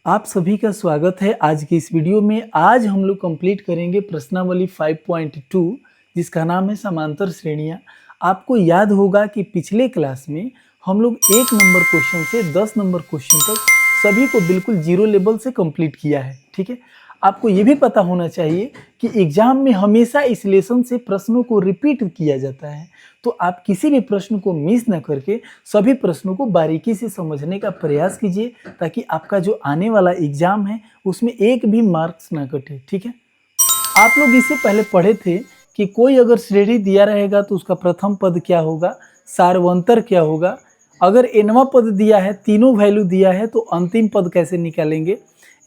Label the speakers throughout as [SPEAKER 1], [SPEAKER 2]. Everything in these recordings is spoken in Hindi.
[SPEAKER 1] आप सभी का स्वागत है आज की इस वीडियो में। आज हम लोग कंप्लीट करेंगे प्रश्नावली 5.2 जिसका नाम है समांतर श्रेणियाँ। आपको याद होगा कि पिछले क्लास में हम लोग 1 नंबर क्वेश्चन से 10 नंबर क्वेश्चन तक सभी को बिल्कुल जीरो लेवल से कंप्लीट किया है। ठीक है, आपको ये भी पता होना चाहिए कि एग्जाम में हमेशा इस लेसन से प्रश्नों को रिपीट किया जाता है, तो आप किसी भी प्रश्न को मिस न करके सभी प्रश्नों को बारीकी से समझने का प्रयास कीजिए ताकि आपका जो आने वाला एग्जाम है उसमें एक भी मार्क्स ना कटे। ठीक है, आप लोग इससे पहले पढ़े थे कि कोई अगर श्रेणी दिया रहेगा तो उसका प्रथम पद क्या होगा, सार्वंतर क्या होगा, अगर एनवा पद दिया है, तीनों वैल्यू दिया है तो अंतिम पद कैसे निकालेंगे,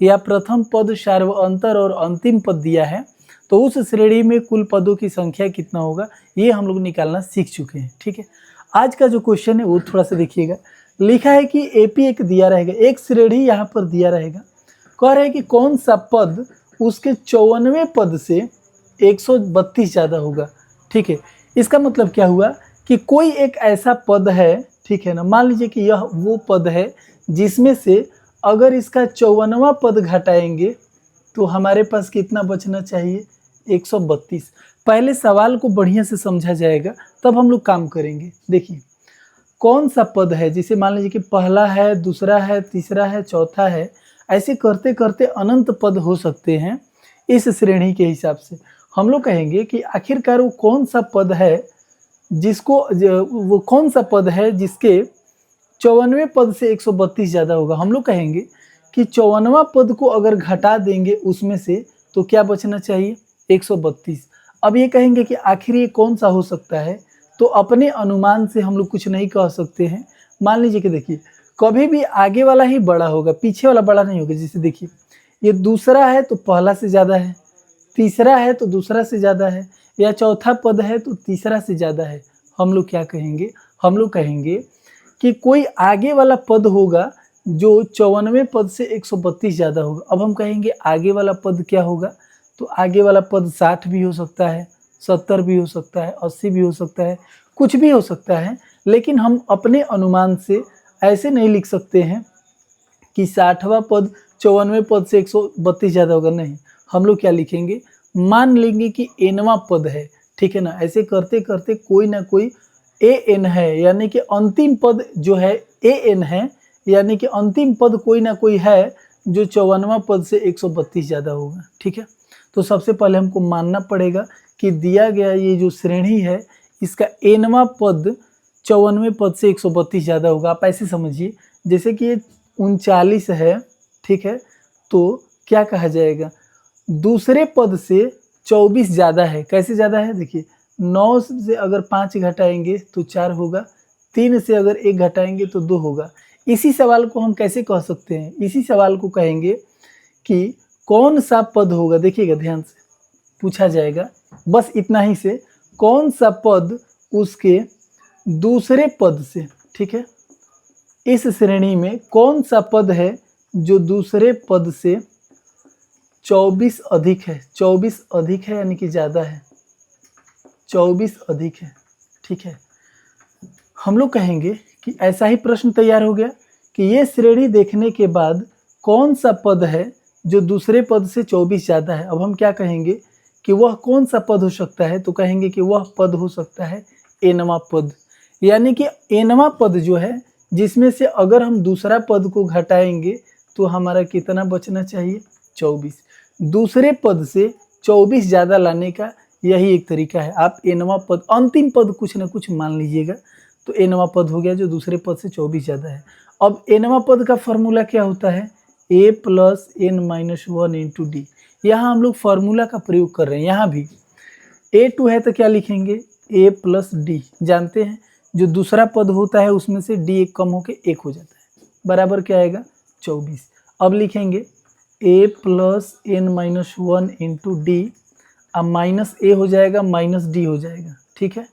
[SPEAKER 1] या प्रथम पद सार्वंतर और अंतिम पद दिया है तो उस श्रेणी में कुल पदों की संख्या कितना होगा, ये हम लोग निकालना सीख चुके हैं। ठीक है, आज का जो क्वेश्चन है वो थोड़ा सा देखिएगा। लिखा है कि एपी एक दिया रहेगा, एक श्रेणी यहाँ पर दिया रहेगा, कह रहे हैं कि कौन सा पद उसके 54वें पद से 132 ज़्यादा होगा। ठीक है, इसका मतलब क्या हुआ कि कोई एक ऐसा पद है, ठीक है ना, मान लीजिए कि यह वो पद है जिसमें से अगर इसका 54वां पद घटाएंगे तो हमारे पास कितना बचना चाहिए, 132। पहले सवाल को बढ़िया से समझा जाएगा तब हम लोग काम करेंगे। देखिए कौन सा पद है जिसे मान लीजिए कि पहला है, दूसरा है, तीसरा है, चौथा है, ऐसे करते करते अनंत पद हो सकते हैं। इस श्रेणी के हिसाब से हम लोग कहेंगे कि आखिरकार वो कौन सा पद है वो कौन सा पद है जिसके 54वें पद से 132 ज़्यादा होगा। हम लोग कहेंगे कि 54वां पद को अगर घटा देंगे उसमें से तो क्या बचना चाहिए, 132। अब ये कहेंगे कि आखिर ये कौन सा हो सकता है, तो अपने अनुमान से हम लोग कुछ नहीं कह सकते हैं। मान लीजिए कि देखिए कभी भी आगे वाला ही बड़ा होगा, पीछे वाला बड़ा नहीं होगा। जैसे देखिए ये दूसरा है तो पहला से ज़्यादा है, तीसरा है तो दूसरा से ज़्यादा है, या चौथा पद है तो तीसरा से ज़्यादा है। हम लोग क्या कहेंगे, हम लोग कहेंगे कि कोई आगे वाला पद होगा जो 54वें पद से 132 ज़्यादा होगा। अब हम कहेंगे आगे वाला पद क्या होगा, तो आगे वाला पद 60 भी हो सकता है, 70 भी हो सकता है, 80 भी हो सकता है, कुछ भी हो सकता है। लेकिन हम अपने अनुमान से ऐसे नहीं लिख सकते हैं कि 60वां पद 54वें पद से 132 ज़्यादा होगा, नहीं। हम लोग क्या लिखेंगे, मान लेंगे कि एनवा पद है, ठीक है ना। ऐसे करते करते कोई ना कोई ए एन है, यानी कि अंतिम पद जो है ए एन है, यानी कि अंतिम पद कोई ना कोई है जो 54वां पद से 132 ज़्यादा होगा। ठीक है, तो सबसे पहले हमको मानना पड़ेगा कि दिया गया ये जो श्रेणी है इसका एनवा पद 54वें पद से 132 ज़्यादा होगा। आप ऐसे समझिए जैसे कि ये 39 है, ठीक है, तो क्या कहा जाएगा, दूसरे पद से 24 ज़्यादा है। कैसे ज़्यादा है, देखिए 9 से अगर 5 घटाएंगे तो 4 होगा, 3 से अगर 1 घटाएंगे तो 2 होगा। इसी सवाल को हम कैसे कह सकते हैं, इसी सवाल को कहेंगे कि कौन सा पद होगा। देखिएगा ध्यान से पूछा जाएगा, बस इतना ही से, कौन सा पद उसके दूसरे पद से, ठीक है, इस श्रेणी में कौन सा पद है जो दूसरे पद से 24 अधिक है। 24 अधिक है यानी कि ज़्यादा है, 24 अधिक है। ठीक है, हम लोग कहेंगे कि ऐसा ही प्रश्न तैयार हो गया कि ये श्रेणी देखने के बाद कौन सा पद है जो दूसरे पद से 24 ज़्यादा है। अब हम क्या कहेंगे कि वह कौन सा पद हो सकता है, तो कहेंगे कि वह पद हो सकता है एनवा पद, यानी कि एनवा पद जो है जिसमें से अगर हम दूसरा पद को घटाएंगे तो हमारा कितना बचना चाहिए, 24। दूसरे पद से 24 ज़्यादा लाने का यही एक तरीका है। आप एनवा पद, अंतिम पद कुछ ना कुछ मान लीजिएगा, तो एनवा पद हो गया जो दूसरे पद से 24 ज़्यादा है। अब एनवा पद का फॉर्मूला क्या होता है, a plus N minus 1 into D. यहाँ हम लोग फार्मूला का प्रयोग कर रहे हैं। यहाँ भी a2 है तो क्या लिखेंगे, a प्लस डी। जानते हैं जो दूसरा पद होता है उसमें से d एक कम होकर 1 हो जाता है, बराबर क्या आएगा, 24। अब लिखेंगे a plus N minus 1 into D, अब माइनस ए हो जाएगा, माइनस डी हो जाएगा। ठीक है,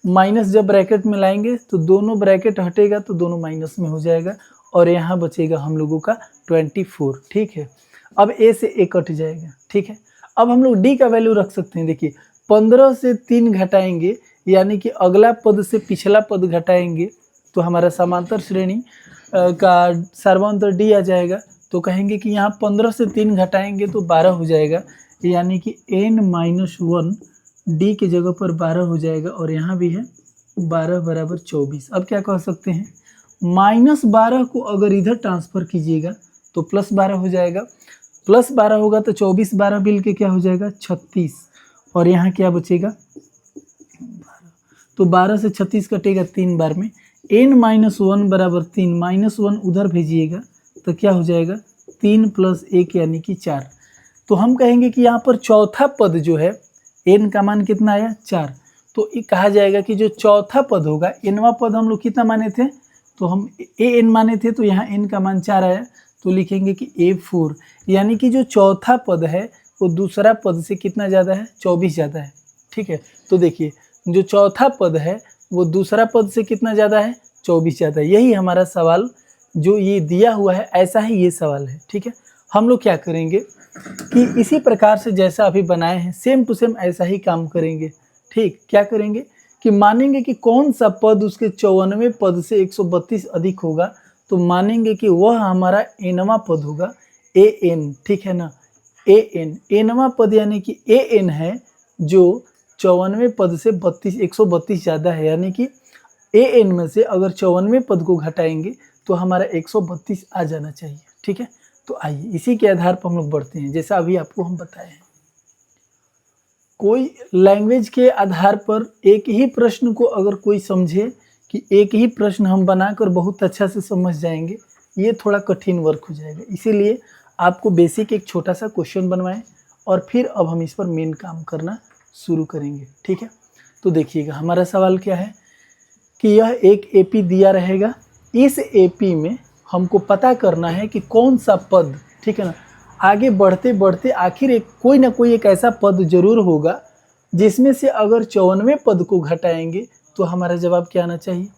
[SPEAKER 1] माइनस जब ब्रैकेट में लाएंगे तो दोनों ब्रैकेट हटेगा तो दोनों माइनस में हो जाएगा, और यहाँ बचेगा हम लोगों का 24। ठीक है, अब ए से ए कट जाएगा। ठीक है, अब हम लोग डी का वैल्यू रख सकते हैं। देखिए 15 से 3 घटाएंगे, यानी कि अगला पद से पिछला पद घटाएंगे तो हमारा समांतर श्रेणी का सर्वांतर डी आ जाएगा। तो कहेंगे कि यहाँ 15 से 3 घटाएंगे तो 12 हो जाएगा, यानी कि n-1 d की जगह पर 12 हो जाएगा, और यहाँ भी है 12 बराबर 24। अब क्या कह सकते हैं, -12 को अगर इधर ट्रांसफर कीजिएगा तो +12 हो जाएगा, +12 होगा तो 24 12 मिल के क्या हो जाएगा 36, और यहाँ क्या बचेगा 12। तो 12 से 36 कटेगा 3 बार में, n-1 बराबर 3, -1 उधर भेजिएगा तो क्या हो जाएगा 3 + 1 यानी कि 4। तो हम कहेंगे कि यहाँ पर चौथा पद जो है n का मान कितना आया 4, तो ये कहा जाएगा कि जो चौथा पद होगा, nवां पद हम लोग कितना माने थे, तो हम an माने थे, तो यहाँ n का मान 4 आया, तो लिखेंगे कि A4, यानी कि जो चौथा पद है वो दूसरा पद से कितना ज़्यादा है 24 ज़्यादा है। ठीक है, तो देखिए जो चौथा पद है वो दूसरा पद से कितना ज़्यादा है 24 ज़्यादा है। यही हमारा सवाल जो ये दिया हुआ है, ऐसा ही ये सवाल है। ठीक है, हम लोग क्या करेंगे कि इसी प्रकार से जैसा अभी बनाए हैं सेम टू सेम ऐसा ही काम करेंगे। ठीक, क्या करेंगे कि मानेंगे कि कौन सा पद उसके 94 पद से 132 अधिक होगा, तो मानेंगे कि वह हमारा nवां पद होगा an। ठीक है ना, an nवां पद यानी कि an है जो 94 पद से 132 ज़्यादा है, यानी कि an में से अगर 94 पद को घटाएंगे तो हमारा 132 आ जाना चाहिए। ठीक है, तो आइए इसी के आधार पर हम लोग बढ़ते हैं, जैसा अभी आपको हम बताए हैं। कोई लैंग्वेज के आधार पर एक ही प्रश्न को अगर कोई समझे कि एक ही प्रश्न हम बनाकर बहुत अच्छा से समझ जाएंगे, ये थोड़ा कठिन वर्क हो जाएगा। इसीलिए आपको बेसिक एक छोटा सा क्वेश्चन बनवाएं और फिर अब हम इस पर मेन काम करना शुरू करेंगे। ठीक है, तो देखिएगा हमारा सवाल क्या है कि यह एक एपी दिया रहेगा, इस एपी में हमको पता करना है कि कौन सा पद, ठीक है ना, आगे बढ़ते बढ़ते आखिर एक कोई ना कोई एक ऐसा पद जरूर होगा जिसमें से अगर 94 पद को घटाएंगे तो हमारा जवाब क्या आना चाहिए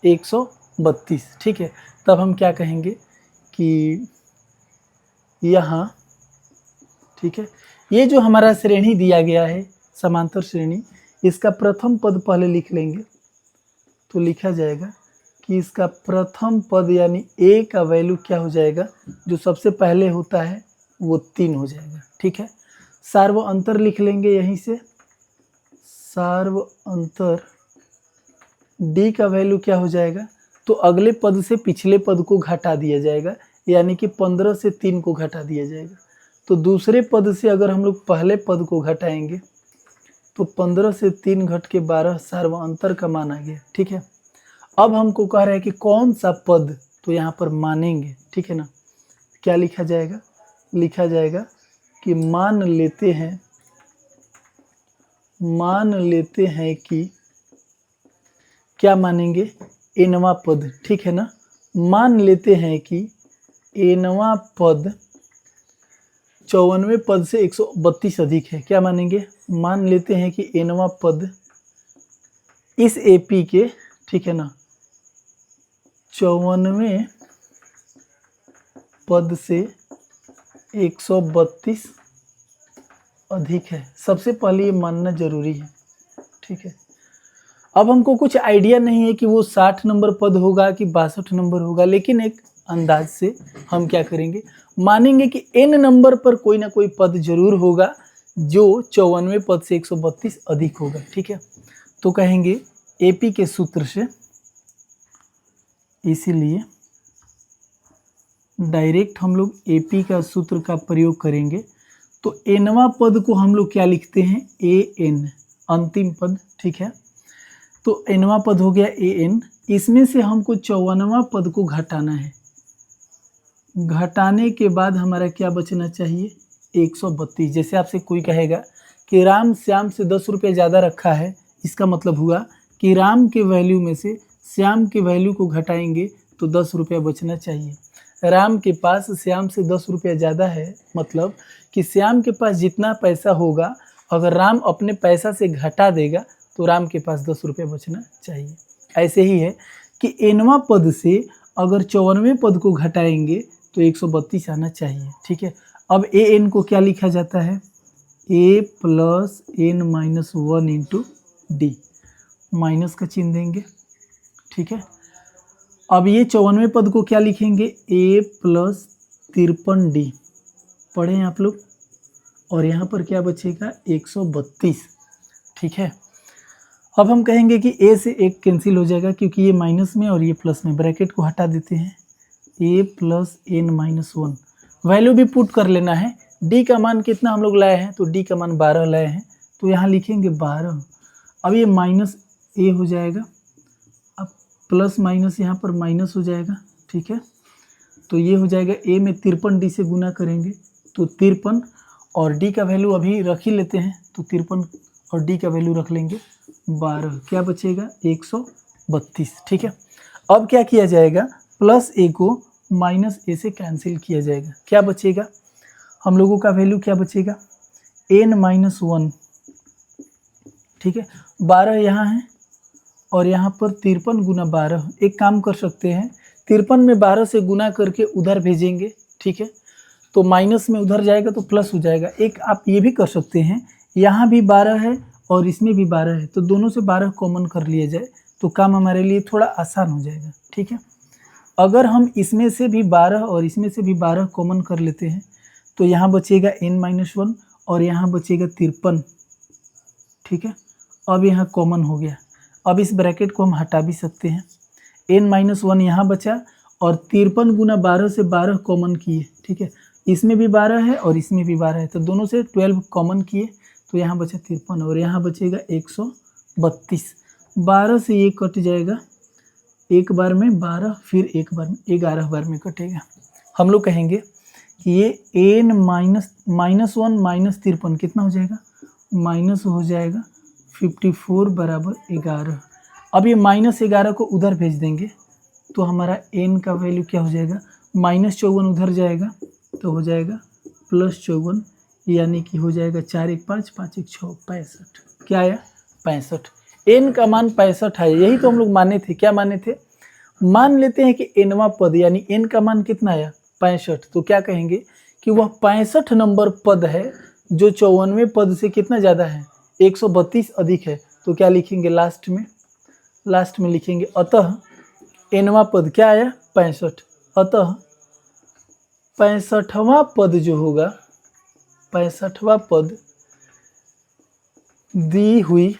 [SPEAKER 1] 132। ठीक है, तब हम क्या कहेंगे कि यहाँ, ठीक है, ये जो हमारा श्रेणी दिया गया है समांतर श्रेणी, इसका प्रथम पद पहले लिख लेंगे, तो लिखा जाएगा कि इसका प्रथम पद यानी a का वैल्यू क्या हो जाएगा, जो सबसे पहले होता है वो 3 हो जाएगा। ठीक है, सार्व अंतर लिख लेंगे यहीं से, सार्व अंतर d का वैल्यू क्या हो जाएगा, तो अगले पद से पिछले पद को घटा दिया जाएगा, यानी कि 15 से 3 को घटा दिया जाएगा। तो दूसरे पद से अगर हम लोग पहले पद को घटाएंगे तो 15 से 3 घट के 12 सार्व अंतर का मान आ गया। ठीक है, अब हमको कह रहा है कि कौन सा पद, तो यहाँ पर मानेंगे। ठीक है ना, क्या लिखा जाएगा, लिखा जाएगा कि मान लेते हैं कि क्या मानेंगे nवां पद। ठीक है ना, मान लेते हैं कि nवां पद 94 पद से 132 अधिक है। क्या मानेंगे, मान लेते हैं कि nवां पद इस एपी के, ठीक है ना, 94 पद से 132 अधिक है। सबसे पहले ये मानना जरूरी है। ठीक है, अब हमको कुछ आइडिया नहीं है कि वो 60 नंबर पद होगा कि 62 नंबर होगा, लेकिन एक अंदाज से हम क्या करेंगे, मानेंगे कि n नंबर पर कोई ना कोई पद जरूर होगा जो 94 पद से 132 अधिक होगा। ठीक है, तो कहेंगे एपी के सूत्र से, इसीलिए डायरेक्ट हम लोग एपी का सूत्र का प्रयोग करेंगे। तो nवां पद को हम लोग क्या लिखते हैं an, अंतिम पद। ठीक है, तो nवां पद हो गया an, इसमें से हमको 54वां पद को घटाना है, घटाने के बाद हमारा क्या बचना चाहिए 132। जैसे आपसे कोई कहेगा कि राम श्याम से 10 रुपये ज़्यादा रखा है, इसका मतलब हुआ कि राम के वैल्यू में से श्याम के वैल्यू को घटाएंगे तो 10 रुपया बचना चाहिए। राम के पास श्याम से 10 रुपया ज़्यादा है, मतलब कि श्याम के पास जितना पैसा होगा अगर राम अपने पैसा से घटा देगा तो राम के पास 10 रुपये बचना चाहिए। ऐसे ही है कि nवां पद से अगर 94 पद को घटाएंगे तो 132 आना चाहिए। ठीक है, अब an को क्या लिखा जाता है a plus n-1 into D, minus का चिन्ह देंगे। ठीक है, अब ये 94 पद को क्या लिखेंगे a प्लस 53D पढ़े हैं आप लोग, और यहाँ पर क्या बचेगा 132, ठीक है। अब हम कहेंगे कि a से एक कैंसिल हो जाएगा क्योंकि ये माइनस में और ये प्लस में, ब्रैकेट को हटा देते हैं, a प्लस n-1 वैल्यू भी पुट कर लेना है। d का मान कितना हम लोग लाए हैं, तो d का मान 12 लाए हैं, तो यहाँ लिखेंगे 12। अब ये माइनस a हो जाएगा, अब प्लस माइनस यहाँ पर माइनस हो जाएगा, ठीक है। तो ये हो जाएगा a में 53D से गुना करेंगे तो 53, और d का वैल्यू अभी रख ही लेते हैं, तो 53 और d का वैल्यू रख लेंगे 12, क्या बचेगा 132, ठीक है। अब क्या किया जाएगा, प्लस a को माइनस a से कैंसिल किया जाएगा, क्या बचेगा हम लोगों का वैल्यू क्या बचेगा n-1, ठीक है। 12 यहाँ है और यहाँ पर 53 गुना 12, एक काम कर सकते हैं 53 में 12 से गुना करके उधर भेजेंगे, ठीक है। तो माइनस में उधर जाएगा तो प्लस हो जाएगा। एक आप ये भी कर सकते हैं, यहाँ भी 12 है और इसमें भी 12 है, तो दोनों से 12 कॉमन कर लिया जाए तो काम हमारे लिए थोड़ा आसान हो जाएगा, ठीक है। अगर हम इसमें से भी 12 और इसमें से भी 12 कॉमन कर लेते हैं तो यहाँ बचेगा n-1 और यहाँ बचेगा 53, ठीक है। अब यहाँ कॉमन हो गया, अब इस ब्रैकेट को हम हटा भी सकते हैं, n-1 यहाँ बचा और 53 गुना 12 से 12 कॉमन किए, ठीक है। इसमें भी 12 है और इसमें भी 12 है, तो दोनों से 12 कॉमन किए तो यहाँ बचा 53 और यहाँ बचेगा 132। 12 से ये कट जाएगा, एक बार में 12, फिर एक बार में 11 बार में कटेगा। हम लोग कहेंगे कि ये n-1 माइनस 53 कितना हो जाएगा, माइनस हो जाएगा 54 बराबर 11। अब ये -11 को उधर भेज देंगे तो हमारा n का वैल्यू क्या हो जाएगा, -54 उधर जाएगा तो हो जाएगा +54, यानी कि हो जाएगा 4 1 5 5 1 6 65, क्या आया 65। n का मान 65 है, यही तो हम लोग माने थे, क्या माने थे, मान लेते हैं कि nवां पद यानी n का मान कितना आया 65, तो क्या कहेंगे कि वह 65 नंबर पद है जो 54वें पद से कितना ज़्यादा है 132 अधिक है। तो क्या लिखेंगे लास्ट में लिखेंगे अतः nवां पद क्या आया 65, अतः 65वां पद जो होगा, 65वां पद दी हुई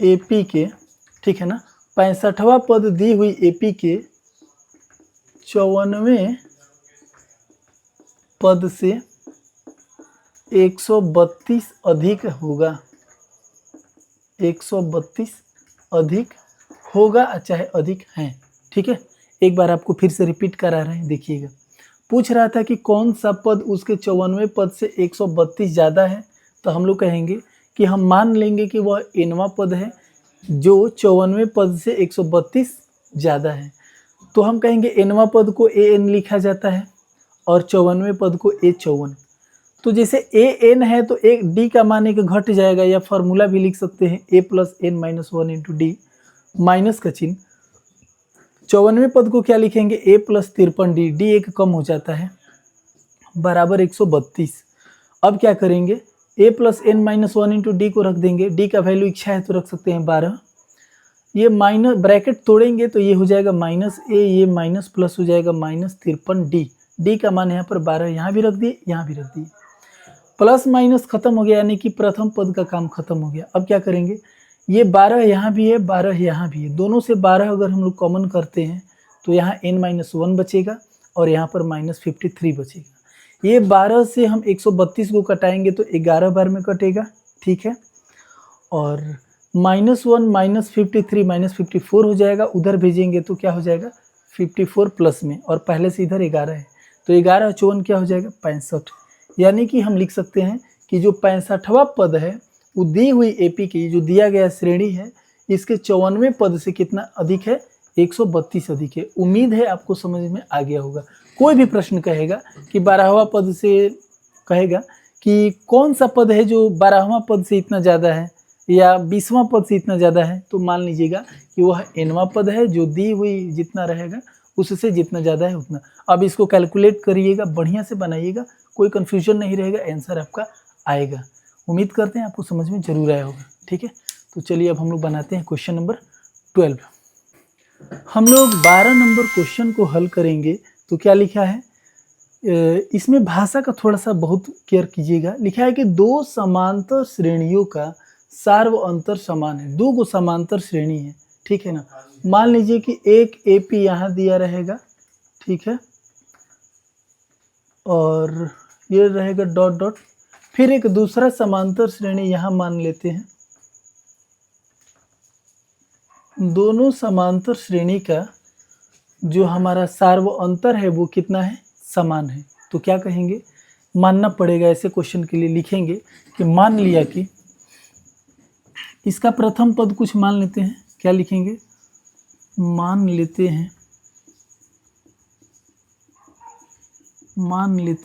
[SPEAKER 1] AP के, ठीक है ना, 65वां पद दी हुई AP के 54वें पद से 132 अधिक होगा, 132 अधिक होगा चाहे अधिक है, ठीक है। एक बार आपको फिर से रिपीट करा रहे हैं, देखिएगा। पूछ रहा था कि कौन सा पद उसके 54वें पद से 132 ज़्यादा है, तो हम लोग कहेंगे कि हम मान लेंगे कि वह nवां पद है जो 54वें पद से 132 ज़्यादा है। तो हम कहेंगे nवां पद को an लिखा जाता है और 54वें पद को a54। तो जैसे an है तो एक d का मान एक घट जाएगा, या फॉर्मूला भी लिख सकते हैं a plus n-1 into D, minus का चिन्ह। 54वें पद को क्या लिखेंगे a प्लस 53d, d एक कम हो जाता है, बराबर 132। अब क्या करेंगे a plus n-1 into D को रख देंगे, d का वैल्यू इच्छा है तो रख सकते हैं 12, ये माइनस ब्रैकेट तोड़ेंगे तो ये हो जाएगा -a, ये माइनस प्लस हो जाएगा -53d, d का मान यहाँ पर 12, यहाँ भी रख दिए यहाँ भी रख दिए, प्लस माइनस खत्म हो गया, यानी कि प्रथम पद का काम खत्म हो गया। अब क्या करेंगे, ये 12 यहाँ भी है 12 यहाँ भी है, दोनों से 12 अगर हम लोग कॉमन करते हैं तो यहाँ n-1 बचेगा और यहाँ पर -53 बचेगा। ये 12 से हम 132 को कटाएंगे तो 11 बार में कटेगा, ठीक है। और -1 -53 -54 हो जाएगा, उधर भेजेंगे तो क्या हो जाएगा 54 प्लस में, और पहले से इधर 11 है तो 11 54 क्या हो जाएगा 65। यानी कि हम लिख सकते हैं कि जो 65वां पद है वो दी हुई AP की जो दिया गया श्रेणी है इसके 54वें पद से कितना अधिक है 132 अधिक है। उम्मीद है आपको समझ में आ गया होगा। कोई भी प्रश्न कहेगा कि 12वां पद से कहेगा कि कौन सा पद है जो 12वां पद से इतना ज़्यादा है या 20वां पद से इतना ज़्यादा है, तो मान लीजिएगा कि वह nवां पद है जो दी हुई जितना रहेगा उससे जितना ज़्यादा है उतना। अब इसको कैलकुलेट करिएगा, बढ़िया से बनाइएगा, कोई कन्फ्यूजन नहीं रहेगा, आंसर आपका आएगा। उम्मीद करते हैं आपको समझ में जरूर आया होगा, ठीक है। तो चलिए अब हम लोग बनाते हैं क्वेश्चन नंबर 12। हम लोग 12 नंबर क्वेश्चन को हल करेंगे। तो क्या लिखा है, इसमें भाषा का थोड़ा सा बहुत केयर कीजिएगा। लिखा है कि दो समांतर श्रेणियों का सार्व अंतर समान है। दो गो समांतर श्रेणी है, ठीक है ना। मान लीजिए कि एक एपी यहाँ दिया रहेगा, ठीक है, और ये रहेगा डॉट डॉट, फिर एक दूसरा समांतर श्रेणी यहाँ मान लेते हैं। दोनों समांतर श्रेणी का जो हमारा सार्व अंतर है वो कितना है, समान है। तो क्या कहेंगे, मानना पड़ेगा। ऐसे क्वेश्चन के लिए लिखेंगे कि मान लिया कि इसका प्रथम पद कुछ मान लेते हैं। क्या लिखेंगे, मान लेते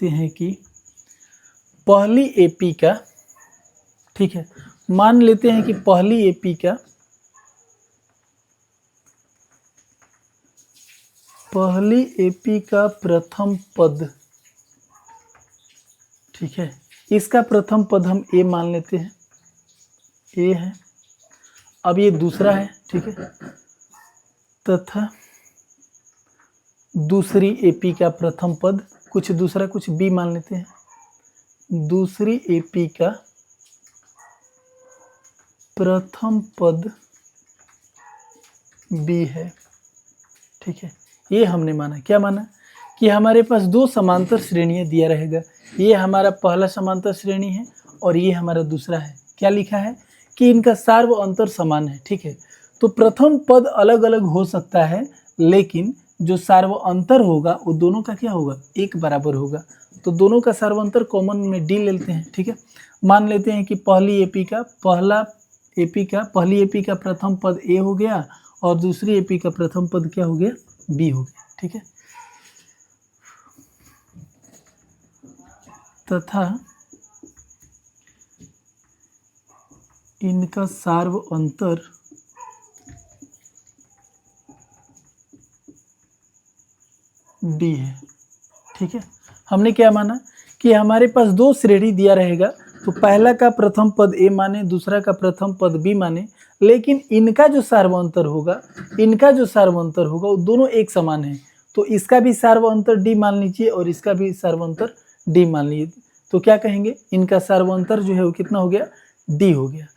[SPEAKER 1] हैं कि पहली एपी का, ठीक है, मान लेते हैं कि पहली एपी का प्रथम पद, ठीक है, इसका प्रथम पद हम ए मान लेते हैं, ए है। अब ये दूसरा है, ठीक है, तथा दूसरी एपी का प्रथम पद कुछ दूसरा कुछ बी मान लेते हैं। दूसरी एपी का प्रथम पद बी है, ठीक है। ये हमने माना, क्या माना कि हमारे पास दो समांतर श्रेणियां दिया रहेगा। ये हमारा पहला समांतर श्रेणी है और ये हमारा दूसरा है। क्या लिखा है कि इनका सार्व अंतर समान है, ठीक है। तो प्रथम पद अलग अलग हो सकता है, लेकिन जो सार्व अंतर होगा वो दोनों का क्या होगा, एक बराबर होगा। तो दोनों का सार्व अंतर कॉमन में डी लेते हैं, ठीक है। मान लेते हैं कि पहली एपी का प्रथम पद ए हो गया और दूसरी एपी का प्रथम पद क्या हो गया, बी हो गया, ठीक है। तथा इनका सार्व अंतर डी है, ठीक है। हमने क्या माना कि हमारे पास दो श्रेणी दिया रहेगा, तो पहला का प्रथम पद ए माने, दूसरा का प्रथम पद बी माने, लेकिन इनका जो सार्वअंतर होगा वो दोनों एक समान है। तो इसका भी सार्वअंतर डी मान लीजिए और इसका भी सार्वअंतर डी मान लीजिए। तो क्या कहेंगे, इनका सार्वअंतर जो है वो कितना हो गया, डी हो गया।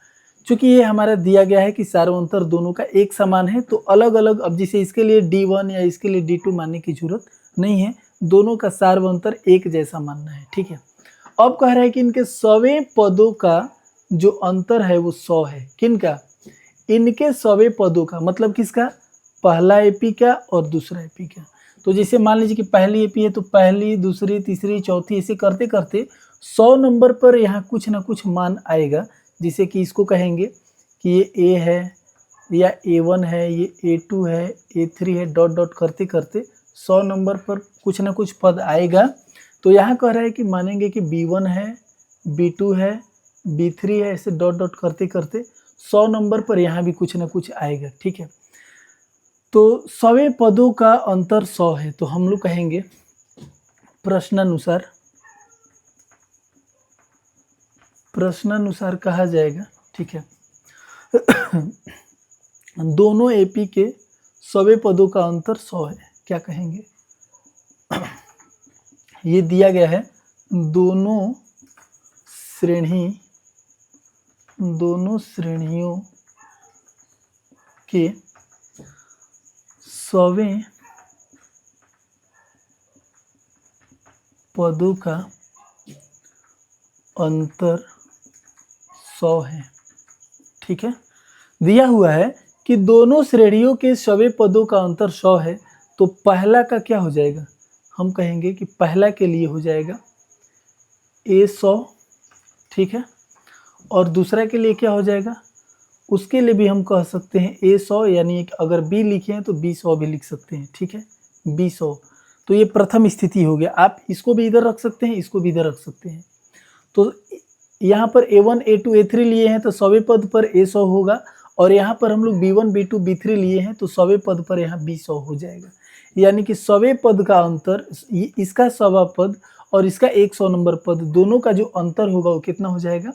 [SPEAKER 1] चूंकि ये हमारा दिया गया है कि सार्वअंतर दोनों का एक समान है, तो अलग अलग, अब जैसे इसके लिए D1 या इसके लिए D2 मानने की जरूरत नहीं है, दोनों का सार्वअंतर एक जैसा मानना है, ठीक है। अब कह रहा है कि इनके 100वें पदों का जो अंतर है वो 100 है। किनका, इनके 100वें पदों का, मतलब किसका, पहला एपी का और दूसरा एपी का। तो जैसे मान लीजिए कि पहली एपी है तो पहली, दूसरी, तीसरी, चौथी, ऐसे करते करते 100 नंबर पर यहाँ कुछ ना कुछ मान आएगा। जिसे कि इसको कहेंगे कि ये ए है या A1 है, ये A2 है, A3 है, डॉट डॉट करते करते 100 नंबर पर कुछ ना कुछ पद आएगा। तो यहाँ कह रहा है कि मानेंगे कि B1 है, B2 है, B3 है, ऐसे डॉट डॉट करते करते 100 नंबर पर यहाँ भी कुछ ना कुछ आएगा, ठीक है। तो 100वें पदों का अंतर 100 है। तो हम लोग कहेंगे प्रश्नानुसार कहा जाएगा, ठीक है, दोनों एपी के 100वें पदों का अंतर 100 है। क्या कहेंगे, ये दिया गया है दोनों श्रेणियों के 100वें पदों का अंतर 100 है, ठीक है। दिया हुआ है कि दोनों श्रेणियों के 100वें पदों का अंतर 100 है। तो पहला का क्या हो जाएगा, हम कहेंगे कि पहला के लिए हो जाएगा A100, ठीक है, और दूसरा के लिए क्या हो जाएगा, उसके लिए भी हम कह सकते हैं A100, यानी अगर B लिखे हैं तो B100 भी लिख सकते हैं, ठीक है, B100। तो ये प्रथम स्थिति हो गया। आप इसको भी इधर रख सकते हैं, इसको भी इधर रख सकते हैं। तो यहाँ पर A1, A2, A3 लिए हैं तो 100वें पद पर A100 होगा, और यहाँ पर हम लोग B1, B2, B3 लिए हैं तो 100वें पद पर यहाँ B100 हो जाएगा। यानी कि 100वें पद का अंतर, इसका 100वां पद और इसका 100 नंबर पद, दोनों का जो अंतर होगा वो कितना हो जाएगा,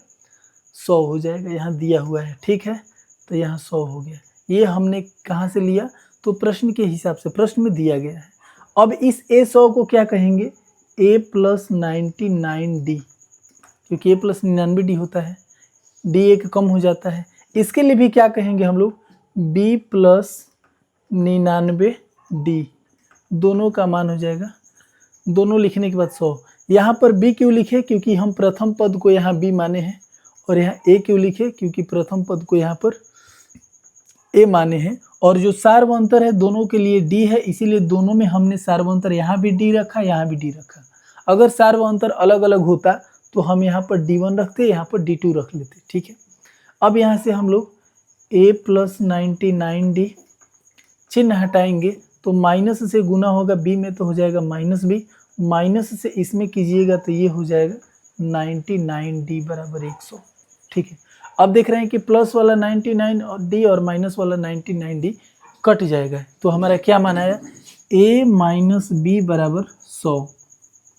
[SPEAKER 1] 100 हो जाएगा। यहाँ दिया हुआ है, ठीक है, तो यहाँ 100 हो गया। ये हमने कहाँ से लिया, तो प्रश्न के हिसाब से प्रश्न में दिया गया है। अब इस A100 को क्या कहेंगे, A+99D, क्योंकि A+99D होता है, D एक कम हो जाता है। इसके लिए भी क्या कहेंगे हम लोग, B+99D, दोनों का मान हो जाएगा, दोनों लिखने के बाद 100। यहाँ पर B क्यों लिखे, क्योंकि हम प्रथम पद को यहाँ B माने हैं, और यहाँ A क्यों लिखे, क्योंकि प्रथम पद को यहाँ पर A माने हैं, और जो सार्वंतर है दोनों के लिए D है, इसीलिए दोनों में हमने सार्वंतर यहाँ भी D रखा, यहाँ भी D रखा। अगर सार्वंतर अलग अलग होता तो हम यहाँ पर D1 रखते, यहाँ पर D2 रख लेते, ठीक है। अब यहाँ से हम लोग A+99D चिन्ह हटाएंगे तो माइनस से गुना होगा B में तो हो जाएगा -B, माइनस से इसमें कीजिएगा तो ये हो जाएगा 99D बराबर 100, ठीक है। अब देख रहे हैं कि प्लस वाला 99D और माइनस वाला 99D कट जाएगा, तो हमारा क्या मान आया, A-B बराबर 100,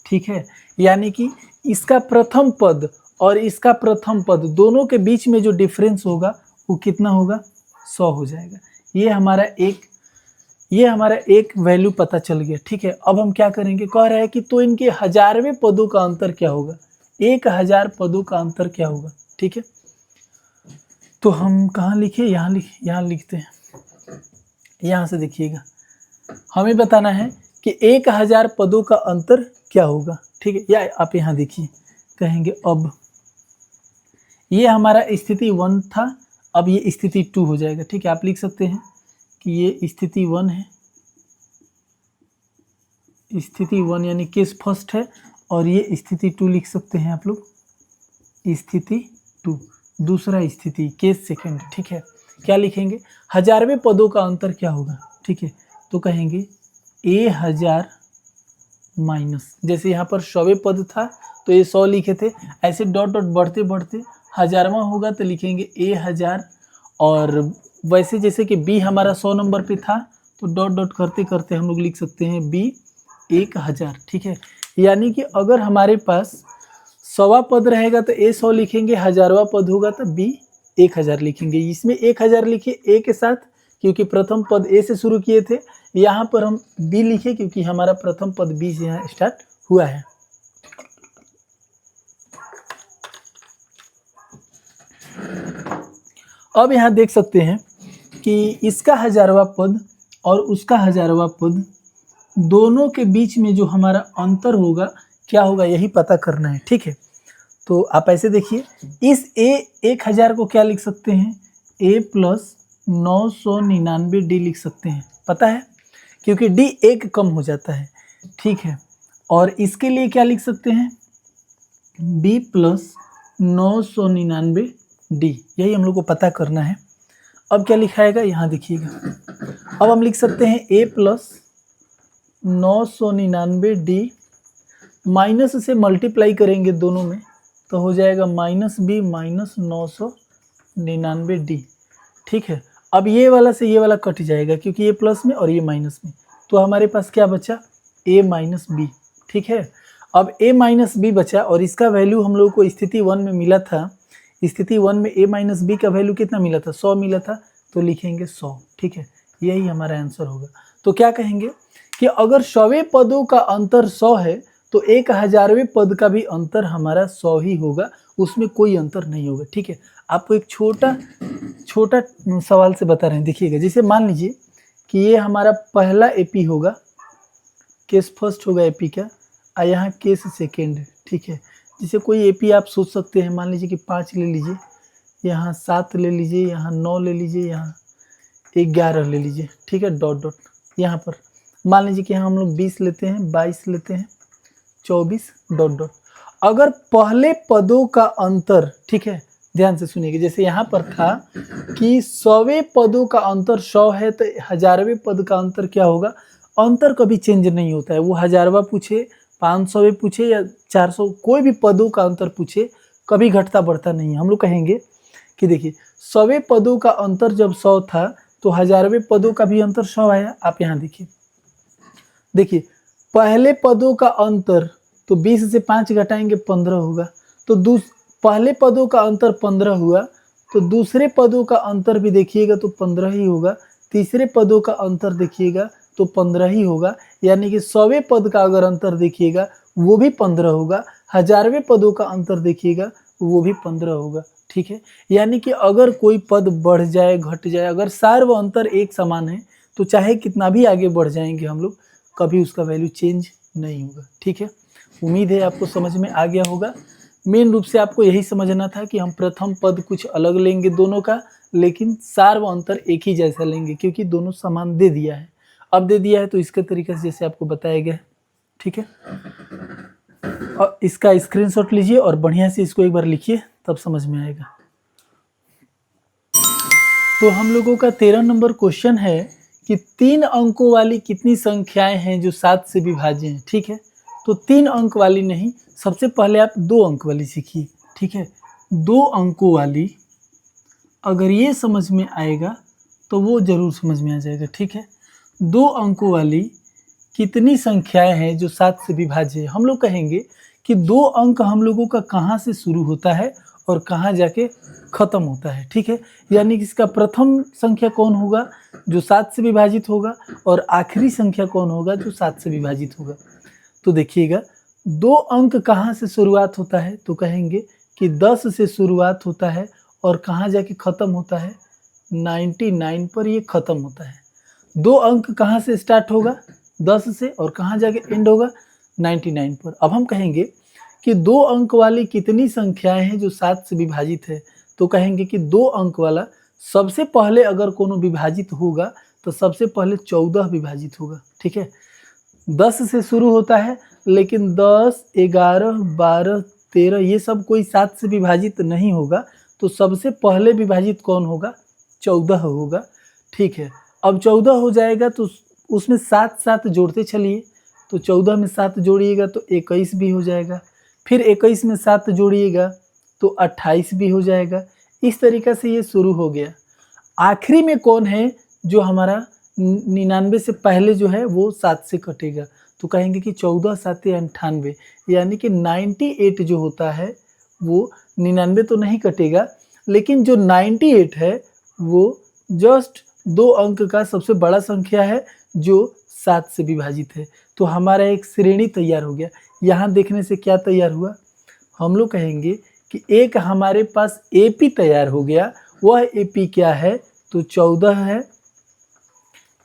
[SPEAKER 1] ठीक है। यानी कि इसका प्रथम पद और इसका प्रथम पद दोनों के बीच में जो डिफरेंस होगा वो कितना होगा, 100 हो जाएगा। ये हमारा एक वैल्यू पता चल गया, ठीक है। अब हम क्या करेंगे, कह रहा है कि तो इनके 1000वें पदों का अंतर क्या होगा, 1000 पदों का अंतर क्या होगा, ठीक है। तो हम कहाँ लिखे, यहाँ लिखते हैं, यहाँ से देखिएगा, हमें बताना है कि 1000 पदों का अंतर क्या होगा, ठीक है। या आप यहाँ देखिए, कहेंगे अब ये हमारा स्थिति 1 था, अब ये स्थिति 2 हो जाएगा, ठीक है। आप लिख सकते हैं कि ये स्थिति 1 है, स्थिति 1 यानी केस फर्स्ट है, और ये स्थिति 2 लिख सकते हैं आप लोग, स्थिति 2 दूसरा स्थिति, केस सेकंड, ठीक है। क्या लिखेंगे, 1000वें पदों का अंतर क्या होगा, ठीक है। तो कहेंगे A1000 माइनस, जैसे यहाँ पर 100वें पद था तो ये 100 लिखे थे, ऐसे डॉट डॉट बढ़ते बढ़ते 1000वां होगा तो लिखेंगे A1000, और वैसे जैसे कि B हमारा 100 नंबर पे था तो डॉट डॉट करते करते हम लोग लिख सकते हैं B1000, ठीक है। यानी कि अगर हमारे पास 100वां पद रहेगा तो A100 लिखेंगे, 1000वां पद होगा तो B1000 लिखेंगे। इसमें 1000 लिखे A के साथ क्योंकि प्रथम पद A से शुरू किए थे, यहाँ पर हम B लिखे क्योंकि हमारा प्रथम पद B से यहाँ स्टार्ट हुआ है। अब यहाँ देख सकते हैं कि इसका 1000वां पद और उसका 1000वां पद दोनों के बीच में जो हमारा अंतर होगा क्या होगा, यही पता करना है, ठीक है। तो आप ऐसे देखिए, इस A1000 को क्या लिख सकते हैं, A+999D लिख सकते हैं, पता है, क्योंकि D एक कम हो जाता है, ठीक है। और इसके लिए क्या लिख सकते हैं, B+999D, यही हम लोग को पता करना है। अब क्या लिखाएगा, यहाँ देखिएगा, अब हम लिख सकते हैं A+999D, माइनस से मल्टीप्लाई करेंगे दोनों में तो हो जाएगा -B-999D, ठीक है। अब ये वाला से ये वाला कट जाएगा क्योंकि ये प्लस में और ये माइनस में, तो हमारे पास क्या बचा, A-B, ठीक है। अब A-B बचा और इसका वैल्यू हम लोग को स्थिति 1 में मिला था, स्थिति 1 में A-B का वैल्यू कितना मिला था, 100 मिला था, तो लिखेंगे 100, ठीक है। यही हमारा आंसर होगा। तो क्या कहेंगे कि अगर 100वें पदों का अंतर 100 है तो 1000वें पद का भी अंतर हमारा 100 ही होगा, उसमें कोई अंतर नहीं होगा, ठीक है। आपको एक छोटा सवाल से बता रहे हैं, देखिएगा। जैसे मान लीजिए कि ये हमारा पहला एपी होगा, केस फर्स्ट होगा एपी का, और यहाँ केस सेकेंड, ठीक है। जैसे कोई एपी आप सोच सकते हैं, मान लीजिए कि 5 ले लीजिए, यहाँ 7 ले लीजिए, यहाँ 9 ले लीजिए, यहाँ 11 ले लीजिए, ठीक है, डॉट डॉट। यहाँ पर मान लीजिए कि यहाँ हम लोग 20 लेते हैं, 22 लेते हैं, 24 डॉट डॉट। अगर पहले पदों का अंतर, ठीक है, ध्यान से सुनिएगा, जैसे यहाँ पर था कि 100वें पदों का अंतर 100 है तो 1000वें पद का अंतर क्या होगा, अंतर कभी चेंज नहीं होता है, वो 1000वां पूछे, 500वें पूछे या 400, कोई भी पदों का अंतर पूछे, कभी घटता बढ़ता नहीं है। हम लोग कहेंगे कि देखिए 100वें पदों का अंतर जब 100 था तो 1000वें पदों का भी अंतर 100 आया। आप यहाँ देखिए पहले पदों का अंतर तो 20 से 5 घटाएंगे 15 होगा, तो पहले पदों का अंतर 15 हुआ, तो दूसरे पदों का अंतर भी देखिएगा तो 15 ही होगा, तीसरे पदों का अंतर देखिएगा तो 15 ही होगा, यानी कि 100वें पद का अगर अंतर देखिएगा वो भी 15 होगा, 1000वें पदों का अंतर देखिएगा वो भी 15 होगा। ठीक है, यानी कि अगर कोई पद बढ़ जाए घट जाए, अगर सार व अंतर एक समान है तो चाहे कितना भी आगे बढ़ जाएंगे हम लोग, कभी उसका वैल्यू चेंज नहीं होगा। ठीक है, उम्मीद है आपको समझ में आ गया होगा। मेन रूप से आपको यही समझना था कि हम प्रथम पद कुछ अलग लेंगे दोनों का, लेकिन सार व अंतर एक ही जैसा लेंगे, क्योंकि दोनों समान दे दिया है। अब दे दिया है तो इसके तरीके से जैसे आपको बताया गया है। ठीक है, और इसका स्क्रीनशॉट लीजिए और बढ़िया से इसको एक बार लिखिए, तब समझ में आएगा। तो हम लोगों का 13 नंबर क्वेश्चन है कि 3 अंकों वाली कितनी संख्याएं हैं जो 7 से विभाज्य हैं। ठीक है, तो 3 अंक वाली नहीं, सबसे पहले आप 2 अंक वाली सीखिए। ठीक है, 2 अंकों वाली अगर ये समझ में आएगा तो वो जरूर समझ में आ जाएगा। ठीक है, 2 अंकों वाली कितनी संख्याएं हैं जो 7 से विभाज्य है। हम लोग कहेंगे कि 2 अंक हम लोगों का कहाँ से शुरू होता है और कहाँ जाके खत्म होता है। ठीक है, यानी कि इसका प्रथम संख्या कौन होगा जो 7 से विभाजित होगा, और आखिरी संख्या कौन होगा जो 7 से विभाजित होगा। तो देखिएगा 2 अंक कहाँ से शुरुआत होता है, तो कहेंगे कि 10 से शुरुआत होता है और कहाँ जाके खत्म होता है, 99 पर ये खत्म होता है। 2 अंक कहाँ से स्टार्ट होगा, 10 से, और कहाँ जाके एंड होगा, 99 पर। अब हम कहेंगे कि 2 अंक वाली कितनी संख्याएं हैं जो 7 से विभाजित है, तो कहेंगे कि 2 अंक वाला सबसे पहले अगर कोनो विभाजित होगा तो सबसे पहले 14 विभाजित होगा। ठीक है, 10 से शुरू होता है, लेकिन 10, 11, 12, 13 ये सब कोई 7 से विभाजित नहीं होगा, तो सबसे पहले विभाजित कौन होगा, 14 होगा। ठीक है, अब 14 हो जाएगा तो उसमें 7 जोड़ते चलिए, तो 14 में 7 जोड़िएगा तो 21 भी हो जाएगा, फिर 21 में 7 जोड़िएगा तो 28 भी हो जाएगा। इस तरीक़े से ये शुरू हो गया। आखिरी में कौन है जो हमारा 99 से पहले जो है वो 7 से कटेगा, तो कहेंगे कि 14 7 98, यानी कि 98 जो होता है वो 99 तो नहीं कटेगा, लेकिन जो 98 है वो जस्ट 2 अंक का सबसे बड़ा संख्या है जो 7 से विभाजित है। तो हमारा एक श्रेणी तैयार हो गया। यहाँ देखने से क्या तैयार हुआ, हम लोग कहेंगे कि एक हमारे पास एपी तैयार हो गया। वह एपी क्या है, तो 14 है,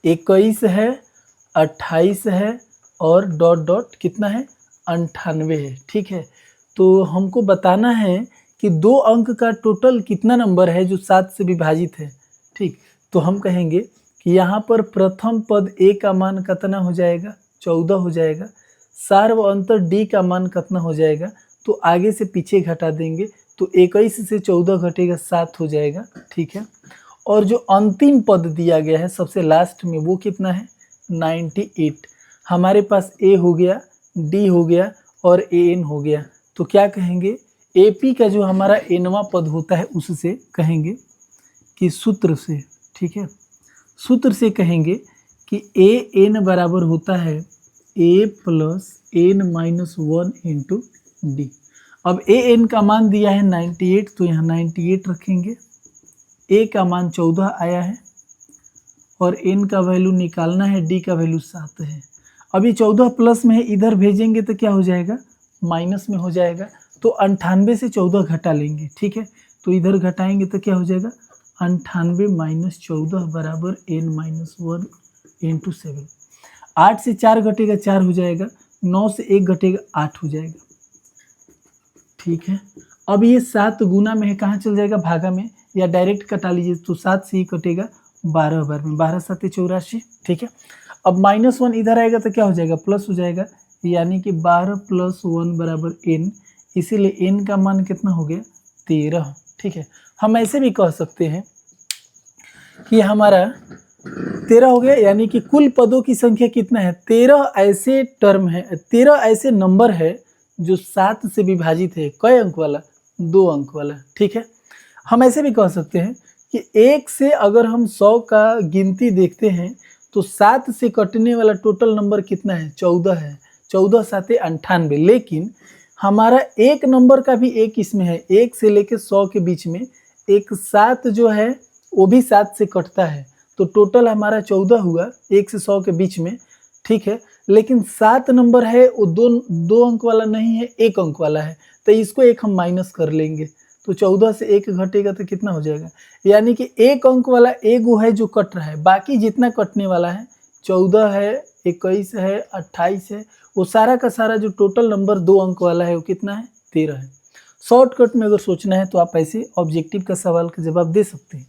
[SPEAKER 1] 21 है, 28 है और डॉट डॉट कितना है, 98 है। ठीक है, तो हमको बताना है कि 2 अंक का टोटल कितना नंबर है जो 7 से विभाजित है। ठीक, तो हम कहेंगे कि यहाँ पर प्रथम पद ए का मान कितना हो जाएगा, 14 हो जाएगा। सार व अंतर डी का मान कितना हो जाएगा, तो आगे से पीछे घटा देंगे तो 21 से 14 घटेगा 7 हो जाएगा। ठीक है, और जो अंतिम पद दिया गया है सबसे लास्ट में वो कितना है, 98। हमारे पास ए हो गया, डी हो गया और ए एन हो गया। तो क्या कहेंगे, ए पी का जो हमारा एनवा पद होता है उससे कहेंगे कि सूत्र से, ठीक है, सूत्र से कहेंगे कि ए एन बराबर होता है A plus N minus 1 into D. अब ए एन का मान दिया है 98, तो यहाँ 98 रखेंगे। ए का मान 14 आया है और एन का वैल्यू निकालना है, डी का वैल्यू 7 है। अभी 14 प्लस में है, इधर भेजेंगे तो क्या हो जाएगा, माइनस में हो जाएगा। तो 98 से 14 घटा लेंगे। ठीक है, तो इधर घटाएंगे तो क्या हो जाएगा, 98 माइनस 14 बराबर एन माइनस 1 इंटू 7। 8 से 4 घटेगा 4 हो जाएगा, 9 से 1 घटेगा 8 हो जाएगा। ठीक है, अब ये 7 गुना में है, कहाँ चल जाएगा, भागा में, या डायरेक्ट कटा लीजिए तो 7 से ही कटेगा 12 बार में, 12 7 84। ठीक है, अब -1 इधर आएगा तो क्या हो जाएगा, प्लस हो जाएगा, यानी कि 12 प्लस 1 बराबर n, इसीलिए n का मान कितना हो गया, 13। ठीक है, हम ऐसे भी कह सकते हैं कि हमारा 13 हो गया, यानी कि कुल पदों की संख्या कितना है, 13 ऐसे टर्म है, 13 ऐसे नंबर है जो 7 से विभाजित है। कई अंक वाला, 2 अंक वाला। ठीक है, हम ऐसे भी कह सकते हैं कि 1 से अगर हम 100 का गिनती देखते हैं तो 7 से कटने वाला टोटल नंबर कितना है, 14 है। 14 7 98, लेकिन हमारा एक नंबर का भी एक इसमें है, 1 से लेके 100 के बीच में एक 7 जो है वो भी 7 से कटता है। तो टोटल हमारा 14 हुआ 1 से 100 के बीच में, ठीक है। लेकिन 7 नंबर है वो दो अंक वाला नहीं है, 1 अंक वाला है, तो इसको एक हम माइनस कर लेंगे, तो 14 से 1 घटेगा तो कितना हो जाएगा, यानी कि 1 अंक वाला एगो है जो कट रहा है, बाकी जितना कटने वाला है 14 है, 21 है, 28 है, वो सारा का सारा जो टोटल नंबर 2 अंक वाला है वो कितना है, 13 है। शॉर्टकट में अगर सोचना है तो आप ऐसे ऑब्जेक्टिव का सवाल का जवाब दे सकते हैं।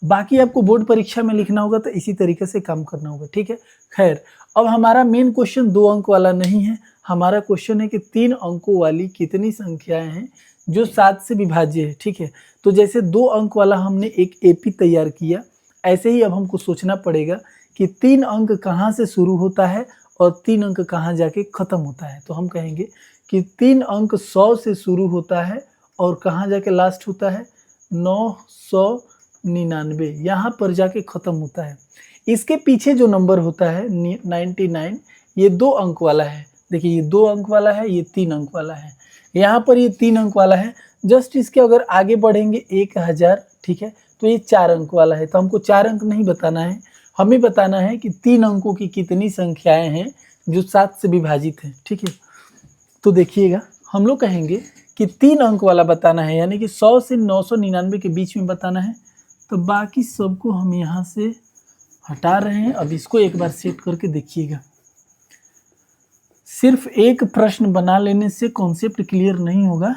[SPEAKER 1] बाकी आपको बोर्ड परीक्षा में लिखना होगा तो इसी तरीके से काम करना होगा, ठीक है। खैर, अब हमारा मेन क्वेश्चन 2 अंक वाला नहीं है, हमारा क्वेश्चन है कि 3 अंकों वाली कितनी संख्याएं हैं जो 7 से विभाज्य है, ठीक है। तो जैसे 2 अंक वाला हमने एक एपी तैयार किया, ऐसे ही अब हमको सोचना पड़ेगा कि 3 अंक कहाँ से शुरू होता है और 3 अंक कहाँ जाके खत्म होता है। तो हम कहेंगे कि 3 अंक 100 से शुरू होता है और कहाँ जाके लास्ट होता है, 999, यहाँ पर जाके खत्म होता है। इसके पीछे जो नंबर होता है 99, ये 2 अंक वाला है। देखिए ये 2 अंक वाला है, ये 3 अंक वाला है, यहाँ पर ये 3 अंक वाला है। जस्ट इसके अगर आगे बढ़ेंगे 1000, ठीक है, तो ये 4 अंक वाला है। तो हमको 4 अंक नहीं बताना है, हमें बताना है कि 3 अंकों की कितनी संख्याएं हैं जो 7 से विभाजित हैं, ठीक है। तो देखिएगा, हम लोग कहेंगे कि 3 अंक वाला बताना है, यानी कि 100 से 999 के बीच में बताना है। तो बाकी सबको हम यहाँ से हटा रहे हैं। अब इसको एक बार सेट करके देखिएगा। सिर्फ एक प्रश्न बना लेने से कॉन्सेप्ट क्लियर नहीं होगा,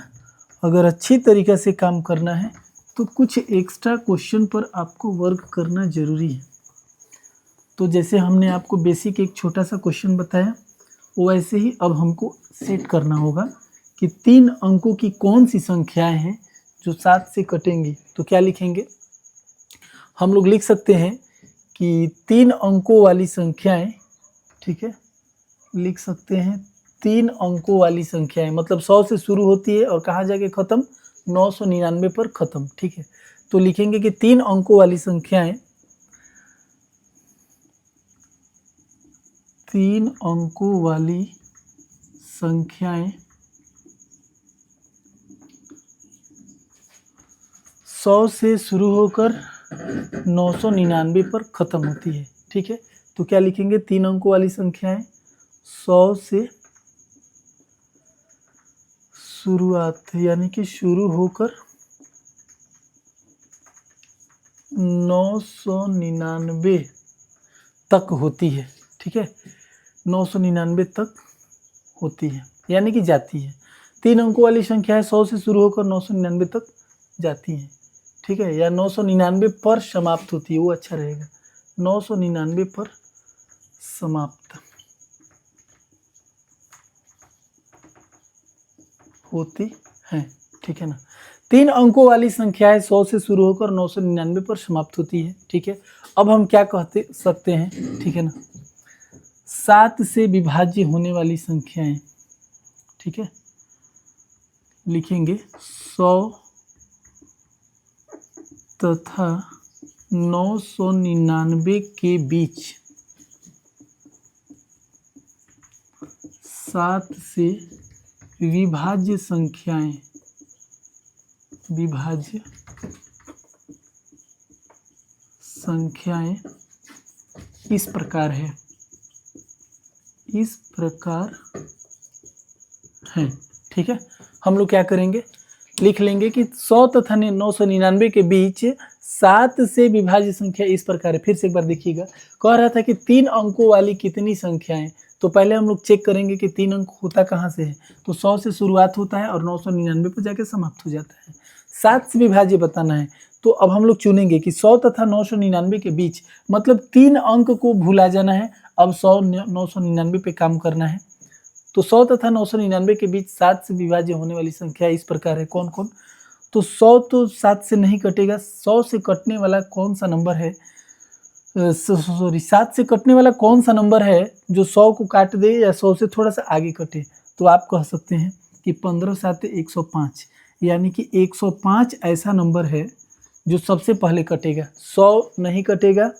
[SPEAKER 1] अगर अच्छी तरीके से काम करना है तो कुछ एक्स्ट्रा क्वेश्चन पर आपको वर्क करना जरूरी है। तो जैसे हमने आपको बेसिक एक छोटा सा क्वेश्चन बताया, वैसे ही अब हमको सेट करना होगा कि 3 अंकों की कौन सी संख्याएं हैं जो 7 से कटेंगी। तो क्या लिखेंगे, हम लोग लिख सकते हैं कि 3 अंकों वाली संख्याएं, ठीक है, लिख सकते हैं 3 अंकों वाली संख्याएं, मतलब 100 से शुरू होती है और कहाँ जाके ख़त्म, 999 पर ख़त्म, ठीक है। तो लिखेंगे कि 3 अंकों वाली संख्याएं, 3 अंकों वाली संख्याएं 100 से शुरू होकर 999 पर ख़त्म होती है, ठीक है। तो क्या लिखेंगे, 3 अंकों वाली संख्याएं 100 से शुरुआत, यानी कि शुरू होकर 999 तक होती है, ठीक है, 999 तक होती है, यानी कि जाती है। 3 अंकों वाली संख्या है 100 से शुरू होकर 999 तक जाती है, ठीक है, या 999 पर समाप्त होती है, वो अच्छा रहेगा, 999 पर समाप्त होती है, ठीक है ना। 3 अंकों वाली संख्या है 100 से शुरू होकर 999 पर समाप्त होती है, ठीक है। अब हम क्या कहते सकते हैं, ठीक है ना, 7 से विभाज्य होने वाली संख्याएं, ठीक है, लिखेंगे 100 तथा 999 के बीच 7 से विभाज्य संख्याएं, विभाज्य संख्याएं इस प्रकार है, इस प्रकार है, ठीक है। हम लोग क्या करेंगे, लिख लेंगे कि 100 तथा 999 के बीच 7 से विभाज्य संख्या इस प्रकार है। फिर से एक बार देखिएगा, कह रहा था कि 3 अंकों वाली कितनी संख्याएं, तो पहले हम लोग चेक करेंगे कि 3 अंक होता कहाँ से है, तो 100 से शुरुआत होता है और 999 पर जाके समाप्त हो जाता है। 7 से विभाज्य बताना है, तो अब हम लोग चुनेंगे कि 100 तथा 999 के बीच, मतलब 3 अंक को भूला जाना है, अब 100 999 पे काम करना है। तो 100 तथा 999 के बीच 7 से विभाज्य होने वाली संख्या इस प्रकार है, कौन कौन, तो 100 तो 7 से नहीं कटेगा, 100 से कटने वाला कौन सा नंबर है, सॉरी 7 से कटने वाला कौन सा नंबर है जो 100 को काट दे या 100 से थोड़ा सा आगे कटे, तो आप कह सकते हैं कि 15 7 105, यानी कि 105 ऐसा नंबर है जो सबसे पहले कटेगा। 100 नहीं कटेगा,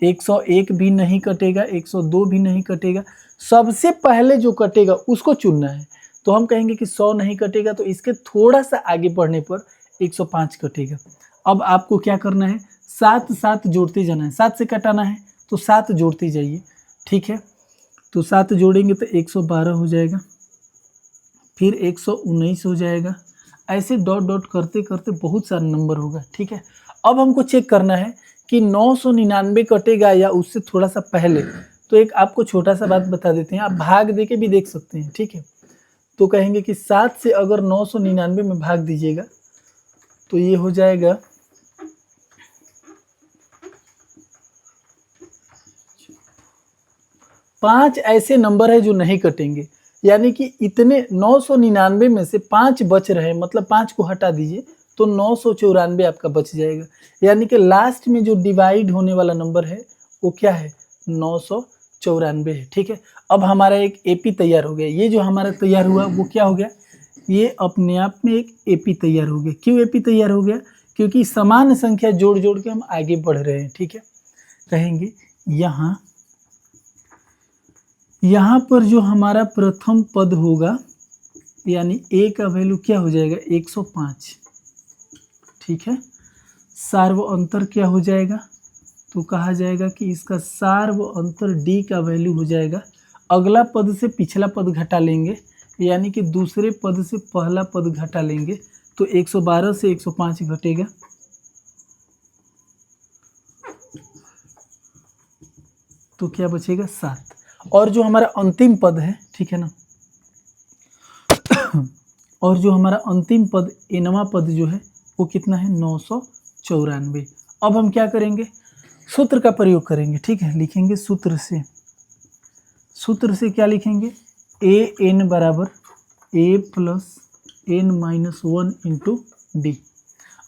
[SPEAKER 1] 101 भी नहीं कटेगा, 102 भी नहीं कटेगा, सबसे पहले जो कटेगा उसको चुनना है। तो हम कहेंगे कि 100 नहीं कटेगा, तो इसके थोड़ा सा आगे बढ़ने पर 105 कटेगा। अब आपको क्या करना है, सात सात जोड़ते जाना है, 7 से कटाना है तो 7 जोड़ते जाइए, ठीक है। तो 7 जोड़ेंगे तो 112 हो जाएगा, फिर 119 हो जाएगा, ऐसे डॉट डॉट करते करते बहुत सारा नंबर होगा, ठीक है। अब हमको चेक करना है कि 999 कटेगा या उससे थोड़ा सा पहले। तो एक आपको छोटा सा बात बता देते हैं, आप भाग दे के भी देख सकते हैं, ठीक है। तो कहेंगे कि 7 से अगर 999 में भाग दीजिएगा तो ये हो जाएगा 5 ऐसे नंबर है जो नहीं कटेंगे, यानी कि इतने 999 में से 5 बच रहे, मतलब 5 को हटा दीजिए तो 994 आपका बच जाएगा। यानी कि लास्ट में जो डिवाइड होने वाला नंबर है वो क्या है, 994 है, ठीक है। अब हमारा एक एपी तैयार हो गया। ये जो हमारा तैयार हुआ वो क्या हो गया, ये अपने आप में एक एपी तैयार हो गया। क्यों एपी तैयार हो गया, क्योंकि समान संख्या जोड़ जोड़ के हम आगे बढ़ रहे हैं, ठीक है। कहेंगे यहाँ पर जो हमारा प्रथम पद होगा, यानी ए का वैल्यू क्या हो जाएगा, 105, ठीक है। सार्व अंतर क्या हो जाएगा, तो कहा जाएगा कि इसका सार्व अंतर डी का वैल्यू हो जाएगा, अगला पद से पिछला पद घटा लेंगे, यानी कि दूसरे पद से पहला पद घटा लेंगे, तो 112 से 105 घटेगा, तो क्या बचेगा, 7। और जो हमारा अंतिम पद है, ठीक है ना, और जो हमारा अंतिम पद एनवा पद जो है वो कितना है, 994। अब हम क्या करेंगे, सूत्र का प्रयोग करेंगे, ठीक है। लिखेंगे सूत्र से क्या लिखेंगे, ए एन बराबर A plus N minus 1 into D.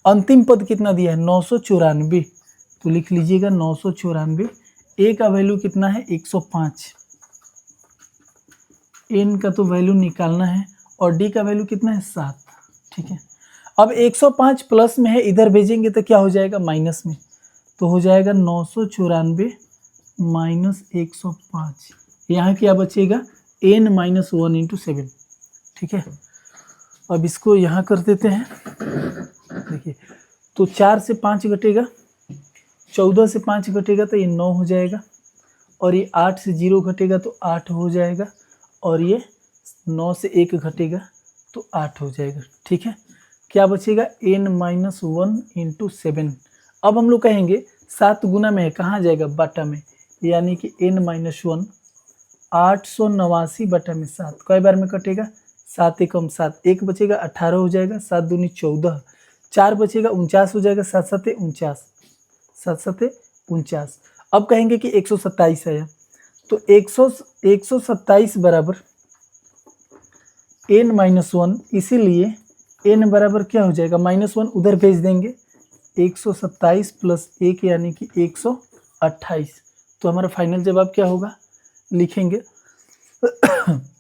[SPEAKER 1] अंतिम पद कितना दिया है, 994, तो लिख लीजिएगा 994। ए का वैल्यू कितना है, 105, एन का तो वैल्यू निकालना है, और डी का वैल्यू कितना है, 7, ठीक है। अब 105 प्लस में है, इधर भेजेंगे तो क्या हो जाएगा, माइनस में, तो हो जाएगा 994 माइनस 105। यहाँ क्या बचेगा, n माइनस 1 इंटू 7, ठीक है। अब इसको यहाँ कर देते हैं, देखिए, तो 4 से 5 घटेगा, 14 से 5 घटेगा तो ये 9 हो जाएगा, और ये 8 से 0 घटेगा तो 8 हो जाएगा, और ये 9 से 1 घटेगा तो 8 हो जाएगा, ठीक है। क्या बचेगा, n माइनस 1 इंटू 7। अब हम लोग कहेंगे 7 गुना में है, कहाँ जाएगा, बाटा में, यानी कि n माइनस 1 889 बटा में 7 कई बार में कटेगा, 7 एकम 7, 1 बचेगा 18 हो जाएगा, 7 दूनी 14, 4 बचेगा 49 हो जाएगा, 7 सते 49, 7 सते 49। अब कहेंगे कि 127 आया, तो 127 बराबर n माइनस 1, इसीलिए n बराबर क्या हो जाएगा, -1 उधर भेज देंगे, 127 प्लस 1 यानी कि 128। तो हमारा फाइनल जवाब क्या होगा, लिखेंगे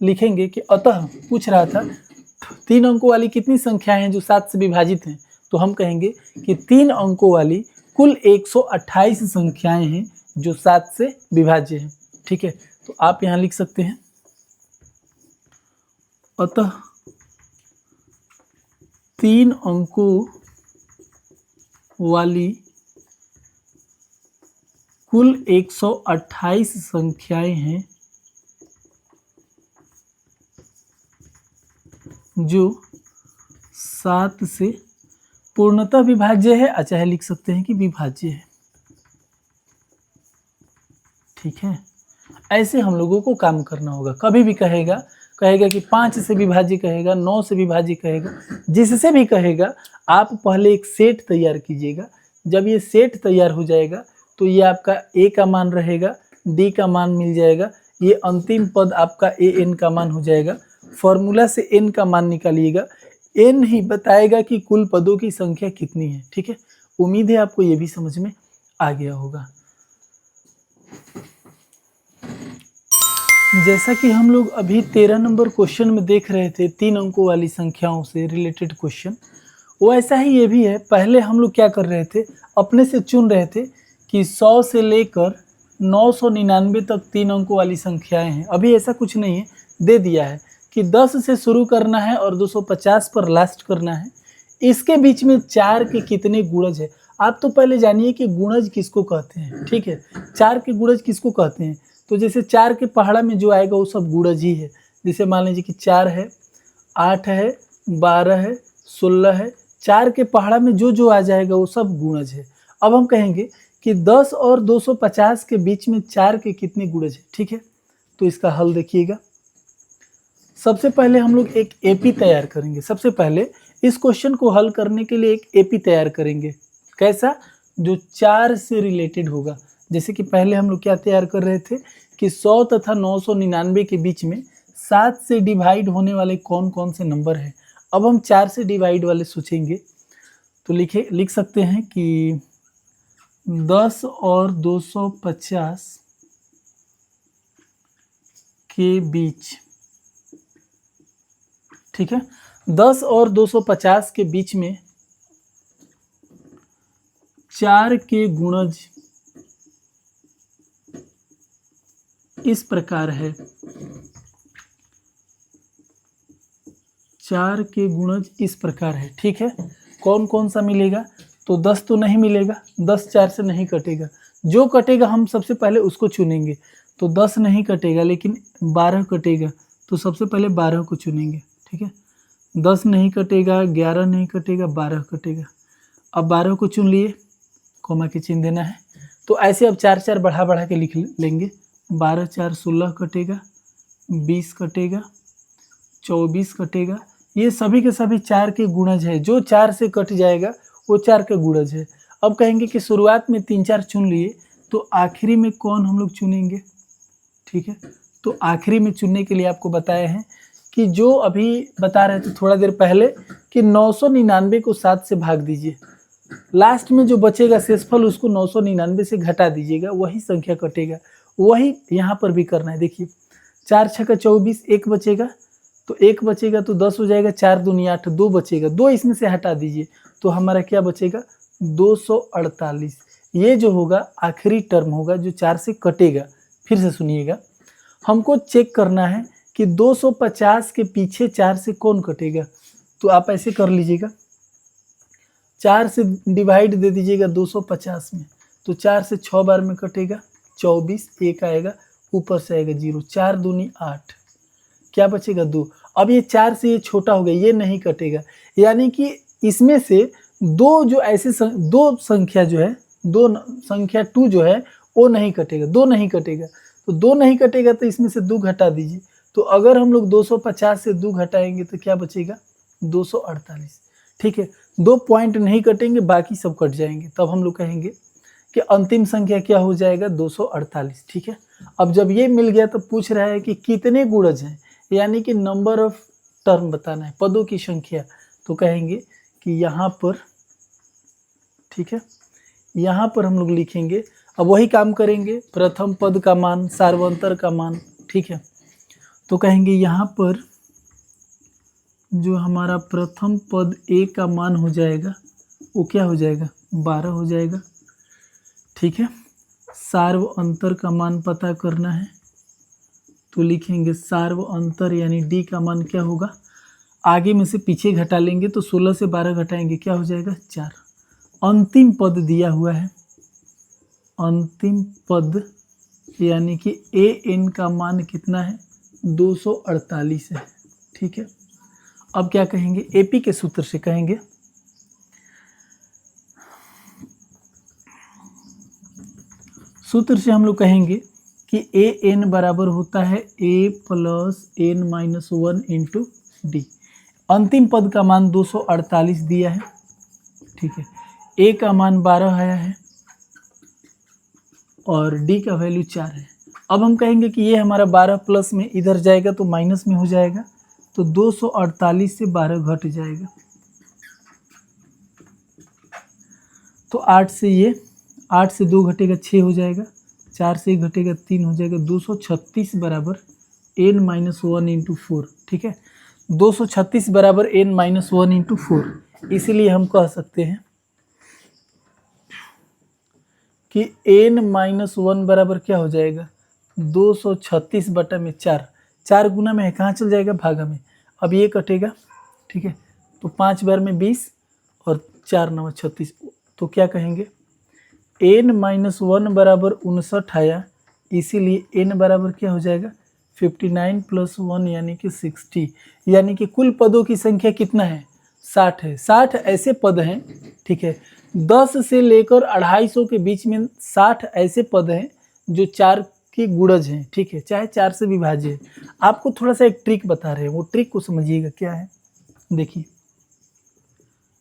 [SPEAKER 1] लिखेंगे कि अतः पूछ रहा था 3 अंकों वाली कितनी संख्याएं हैं जो 7 से विभाजित हैं, तो हम कहेंगे कि 3 अंकों वाली कुल 128 संख्याएं हैं जो 7 से विभाज्य हैं, ठीक है। तो आप यहाँ लिख सकते हैं, अतः 3 अंकों वाली कुल 128 संख्याएं हैं जो 7 से पूर्णतः विभाज्य है, चाहे लिख सकते हैं कि विभाज्य है, ठीक है। ऐसे हम लोगों को काम करना होगा। कभी भी कहेगा कि 5 से विभाज्य कहेगा, 9 से विभाज्य कहेगा, जिससे भी कहेगा, आप पहले एक सेट तैयार कीजिएगा। जब ये सेट तैयार हो जाएगा तो ये आपका ए का मान रहेगा, डी का मान मिल जाएगा, ये अंतिम पद आपका ए एन का मान हो जाएगा। फॉर्मूला से एन का मान निकालिएगा, एन ही बताएगा कि कुल पदों की संख्या कितनी है, ठीक है। उम्मीद है आपको ये भी समझ में आ गया होगा। जैसा कि हम लोग अभी 13 नंबर क्वेश्चन में देख रहे थे, 3 अंकों वाली संख्याओं से रिलेटेड क्वेश्चन, वो ऐसा ही ये भी है। पहले हम लोग क्या कर रहे थे, अपने से चुन रहे थे कि 100 से लेकर 999 तक 3 अंकों वाली संख्याएं हैं। अभी ऐसा कुछ नहीं है, दे दिया है कि 10 से शुरू करना है और 250 पर लास्ट करना है। इसके बीच में 4 के कितने गुणज है, आप तो पहले जानिए कि गुणज किसको कहते हैं, ठीक है। 4 के गुणज किसको कहते हैं, तो जैसे 4 के पहाड़ा में जो आएगा वो सब गुणज ही है। जैसे मान लीजिए कि 4 है, 8 है, 12 है, 16 है, 4 के पहाड़ा में जो जो आ जाएगा वो सब गुणज है। अब हम कहेंगे कि 10 और 250 के बीच में 4 के कितने गुणज है, ठीक है। तो इसका हल देखिएगा। सबसे पहले हम लोग एक एपी तैयार करेंगे। सबसे पहले इस क्वेश्चन को हल करने के लिए एक एपी तैयार करेंगे। कैसा, जो 4 से रिलेटेड होगा। जैसे कि पहले हम लोग क्या तैयार कर रहे थे कि 100 तथा 999 के बीच में 7 से डिवाइड होने वाले कौन कौन से नंबर हैं। अब हम 4 से डिवाइड वाले सोचेंगे तो लिख सकते हैं कि 10 और 250 के बीच, ठीक है। 10 और 250 के बीच में 4 के गुणज इस प्रकार है। 4 के गुणज इस प्रकार है, ठीक है। कौन कौन सा मिलेगा, तो 10 तो नहीं मिलेगा, 10 4 से नहीं कटेगा। जो कटेगा हम सबसे पहले उसको चुनेंगे। तो 10 नहीं कटेगा लेकिन 12 कटेगा, तो सबसे पहले 12 को चुनेंगे, ठीक है। 10 नहीं कटेगा, 11 नहीं कटेगा, 12 कटेगा। अब 12 को चुन लिए, कोमा के चिन्ह देना है। तो ऐसे अब 4 4 बढ़ा बढ़ा के लिख लेंगे। 12 4 16 कटेगा, 20 कटेगा, 24 कटेगा। ये सभी के सभी 4 के गुणज है। जो 4 से कट जाएगा वो 4 के गुणज है। अब कहेंगे कि शुरुआत में 3 4 चुन लिए, तो आखिरी में कौन हम लोग चुनेंगे, ठीक है। तो आखिरी में चुनने के लिए आपको बताए हैं कि जो अभी बता रहे थे थोड़ा देर पहले कि 999 को 7 से भाग दीजिए, लास्ट में जो बचेगा शेषफल उसको 999 से घटा दीजिएगा, वही संख्या कटेगा। वही यहाँ पर भी करना है। देखिए 4 छक्का 24, 1 बचेगा, तो 1 बचेगा तो 10 हो जाएगा, 4 दूनी 8, 2 बचेगा, 2 इसमें से हटा दीजिए तो हमारा क्या बचेगा 248। ये जो होगा आखिरी टर्म होगा जो 4 से कटेगा। फिर से सुनिएगा, हमको चेक करना है कि 250 के पीछे 4 से कौन कटेगा। तो आप ऐसे कर लीजिएगा, 4 से डिवाइड दे दीजिएगा 250 में, तो 4 से 6 बार में कटेगा 24, 1 आएगा, ऊपर से आएगा 0, 4 दूनी 8, क्या बचेगा 2। अब ये 4 से ये छोटा हो गया, ये नहीं कटेगा। यानी कि इसमें से दो जो ऐसे दो संख्या जो है, दो संख्या 2 जो है वो नहीं कटेगा, 2 नहीं कटेगा। तो 2 नहीं कटेगा तो इसमें से 2 घटा दीजिए। तो अगर हम लोग 250 से 2 घटाएंगे तो क्या बचेगा 248, ठीक है। 2 पॉइंट नहीं कटेंगे, बाकी सब कट जाएंगे। तब हम लोग कहेंगे कि अंतिम संख्या क्या हो जाएगा 248, ठीक है। अब जब ये मिल गया तो पूछ रहा है कि कितने गुणज हैं, यानी कि नंबर ऑफ टर्म बताना है, पदों की संख्या। तो कहेंगे कि यहाँ पर, ठीक है, यहाँ पर हम लोग लिखेंगे। अब वही काम करेंगे, प्रथम पद का मान, सार्वंतर का मान, ठीक है। तो कहेंगे यहाँ पर जो हमारा प्रथम पद ए का मान हो जाएगा वो क्या हो जाएगा 12 हो जाएगा, ठीक है। सार्व अंतर का मान पता करना है तो लिखेंगे सार्व अंतर यानी डी का मान क्या होगा, आगे में से पीछे घटा लेंगे तो 16 से 12 घटाएंगे क्या हो जाएगा 4। अंतिम पद दिया हुआ है, अंतिम पद यानी कि ए एन का मान कितना है 248 है, ठीक है। अब क्या कहेंगे, एपी के सूत्र से कहेंगे सूत्र से हम लोग कहेंगे कि ए एन बराबर होता है A plus N minus 1 into D. अंतिम पद का मान 248 दिया है, ठीक है। ए का मान 12 आया है और डी का वैल्यू 4 है। अब हम कहेंगे कि ये हमारा 12 प्लस में इधर जाएगा तो माइनस में हो जाएगा, तो 248 से 12 घट जाएगा, तो 8 से ये 8 से 2 घटेगा 6 हो जाएगा, 4 से 1 घटेगा 3 हो जाएगा, 236 बराबर n माइनस 1 इंटू 4, ठीक है। 236 बराबर n माइनस 1 इंटू 4, इसीलिए हम कह सकते हैं कि n माइनस 1 बराबर क्या हो जाएगा 236 बटा में 4, 4 गुना में है, कहाँ चल जाएगा भागा में। अब ये कटेगा, ठीक है। तो 5 बार में 20 और 4 9 36, तो क्या कहेंगे, n-1 बराबर 59 आया, इसीलिए n बराबर क्या हो जाएगा 59 + 1 यानी कि 60, यानी कि कुल पदों की संख्या कितना है 60 है। 60 ऐसे पद हैं, ठीक है, 10 से लेकर 250 के बीच में 60 ऐसे पद हैं जो 4 की गुणज हैं, ठीक है, चाहे 4 से विभाज्य है। आपको थोड़ा सा एक ट्रिक बता रहे हैं, वो ट्रिक को समझिएगा क्या है। देखिए,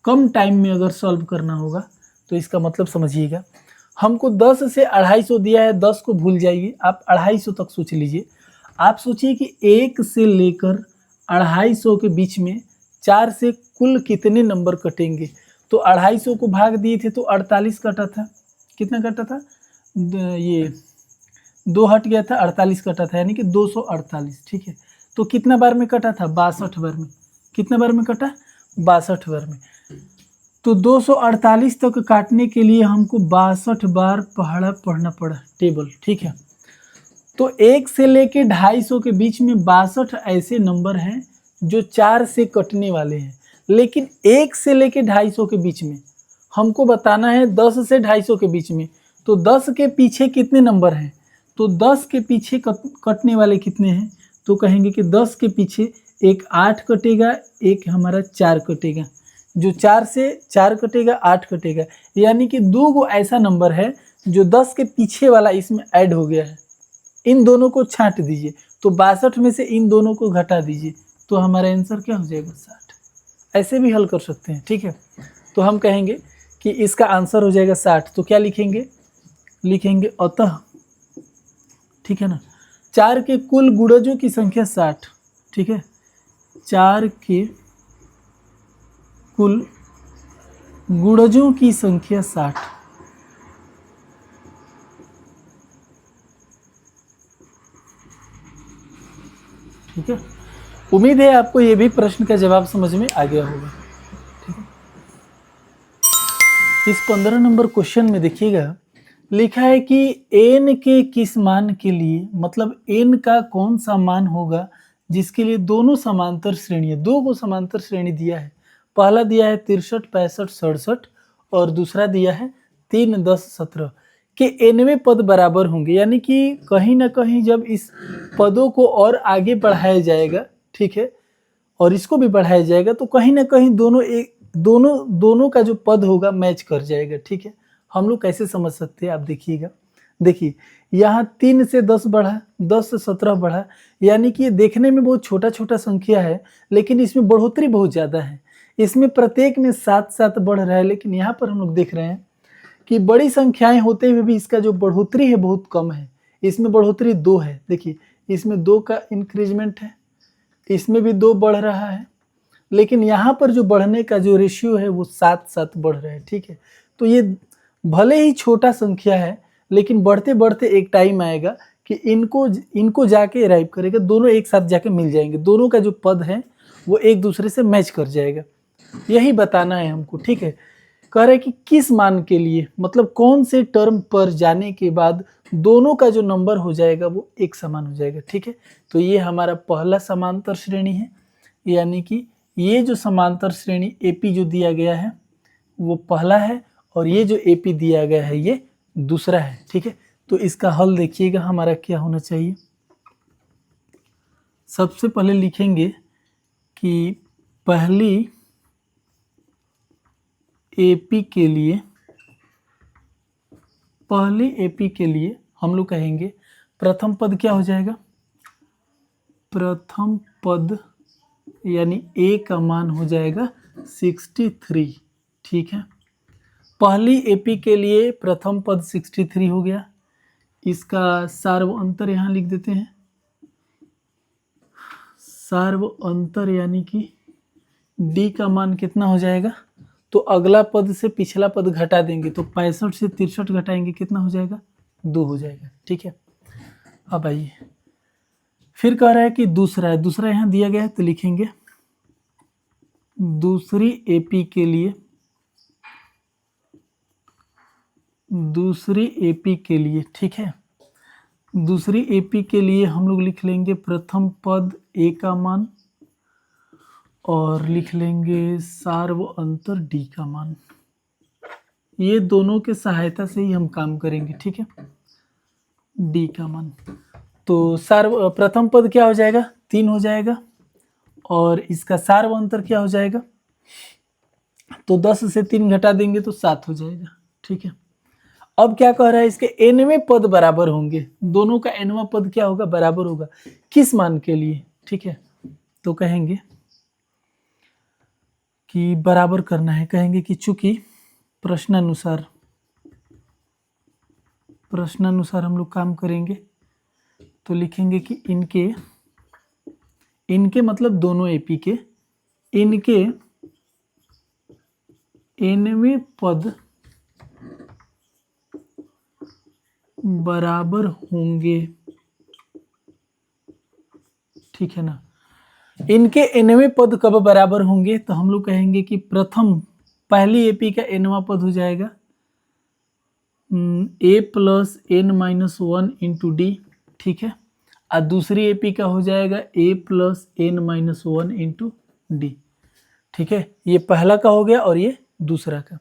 [SPEAKER 1] कम टाइम में अगर सॉल्व करना होगा तो इसका मतलब समझिएगा। हमको 10 से 250 दिया है, 10 को भूल जाइए, आप 250 तक सोच लीजिए। आप सोचिए कि 1 से लेकर 250 के बीच में 4 से कुल कितने नंबर कटेंगे। तो 250 को भाग दिए थे तो 48 कटा था, कितना कटा था, ये 2 हट गया था, 48 कटा था, यानी कि 248, ठीक है। तो कितना बार में कटा था 62 बार में, कितना बार में कटा 62 बार में। तो 248 तक काटने के लिए हमको 62 बार पहाड़ा पढ़ना पड़ा टेबल, ठीक है। तो 1 से लेके 250 के बीच में 62 ऐसे नंबर हैं जो 4 से कटने वाले हैं, लेकिन 1 से लेके 250 के बीच में हमको बताना है 10 से 250 के बीच में। तो 10 के पीछे कितने नंबर हैं, तो 10 के पीछे कटने वाले कितने हैं, तो कहेंगे कि 10 के पीछे एक 8 कटेगा, एक हमारा 4 कटेगा, जो 4 से 4 कटेगा 8 कटेगा, यानी कि 2 गो ऐसा नंबर है जो 10 के पीछे वाला इसमें ऐड हो गया है। इन दोनों को छांट दीजिए, तो 62 में से इन दोनों को घटा दीजिए, तो हमारा आंसर क्या हो जाएगा 60। ऐसे भी हल कर सकते हैं, ठीक है। तो हम कहेंगे कि इसका आंसर हो जाएगा 60, तो क्या लिखेंगे, लिखेंगे अतः, ठीक है ना, 4 के कुल गुणजों की संख्या 60, ठीक है, 4 के कुल गुणजों की संख्या 60। ठीक है, उम्मीद है आपको ये भी प्रश्न का जवाब समझ में आ गया होगा, ठीक है। इस 15 नंबर क्वेश्चन में देखिएगा, लिखा है कि n के किस मान के लिए, मतलब n का कौन सा मान होगा जिसके लिए दोनों समांतर श्रेणियां, 2 को समांतर श्रेणी दिया है। पहला दिया है 63, 65, 67 और दूसरा दिया है 3, 10, 17 के nवें पद बराबर होंगे, यानी कि कहीं ना कहीं जब इस पदों को और आगे बढ़ाया जाएगा, ठीक है, और इसको भी बढ़ाया जाएगा, तो कहीं ना कहीं दोनों का जो पद होगा मैच कर जाएगा, ठीक है। हम लोग कैसे समझ सकते हैं, आप देखिएगा, देखिए यहाँ 3 से 10 बढ़ा, 10 से 17 बढ़ा, यानी कि ये देखने में बहुत छोटा छोटा संख्या है, लेकिन इसमें बढ़ोतरी बहुत ज़्यादा है। इसमें प्रत्येक में 7-7 बढ़ रहा है, लेकिन यहाँ पर हम लोग देख रहे हैं कि बड़ी संख्याएं होते हुए भी इसका जो बढ़ोतरी है बहुत कम है। इसमें बढ़ोतरी 2 है, देखिए इसमें 2 का इंक्रीजमेंट है, इसमें भी 2 बढ़ रहा है, लेकिन यहाँ पर जो बढ़ने का जो रेशियो है वो 7-7 बढ़ रहा है, ठीक है। तो ये भले ही छोटा संख्या है, लेकिन बढ़ते बढ़ते एक टाइम आएगा कि इनको जाके अराइव करेगा, दोनों एक साथ जाके मिल जाएंगे, दोनों का जो पद है वो एक दूसरे से मैच कर जाएगा, यही बताना है हमको, ठीक है। कह रहे कि किस मान के लिए, मतलब कौन से टर्म पर जाने के बाद दोनों का जो नंबर हो जाएगा वो एक समान हो जाएगा, ठीक है। तो ये हमारा पहला समांतर श्रेणी है, यानी कि ये जो समांतर श्रेणी एपी जो दिया गया है वो पहला है, और ये जो एपी दिया गया है ये दूसरा है, ठीक है। तो इसका हल देखिएगा हमारा क्या होना चाहिए। सबसे पहले लिखेंगे कि पहली एपी के लिए हम लोग कहेंगे प्रथम पद क्या हो जाएगा, प्रथम पद यानी ए का मान हो जाएगा 63, ठीक है। पहली एपी के लिए प्रथम पद 63 हो गया, इसका सार्व अंतर यहाँ लिख देते हैं, सार्व अंतर यानी कि डी का मान कितना हो जाएगा, तो अगला पद से पिछला पद घटा देंगे, तो 65 से 63 घटाएंगे, कितना हो जाएगा 2 हो जाएगा, ठीक है। अब आइए फिर कह रहा है कि दूसरा है, दूसरा यहाँ दिया गया है, तो लिखेंगे दूसरी एपी के लिए, ठीक है, दूसरी एपी के लिए हम लोग लिख लेंगे प्रथम पद ए का मान और लिख लेंगे सार्व अंतर डी का मान, ये दोनों के सहायता से ही हम काम करेंगे, ठीक है। डी का मान, तो प्रथम पद क्या हो जाएगा, 3 हो जाएगा, और इसका सार्व अंतर क्या हो जाएगा, तो 10 से 3 घटा देंगे तो 7 हो जाएगा, ठीक है। अब क्या कह रहा है, इसके nवें पद बराबर होंगे, दोनों का nवां पद क्या होगा, बराबर होगा, किस मान के लिए, ठीक है। तो कहेंगे कि बराबर करना है, कहेंगे कि चूंकि प्रश्नानुसार हम लोग काम करेंगे, तो लिखेंगे कि इनके मतलब दोनों एपी के, इनके nवें पद बराबर होंगे, ठीक है ना। इनके nवें पद कब बराबर होंगे, तो हम लोग कहेंगे कि पहली एपी का nवां पद हो जाएगा a plus n minus 1 into D, ठीक है, और दूसरी एपी का हो जाएगा a plus n minus 1 into D, ठीक है। ये पहला का हो गया और ये दूसरा का।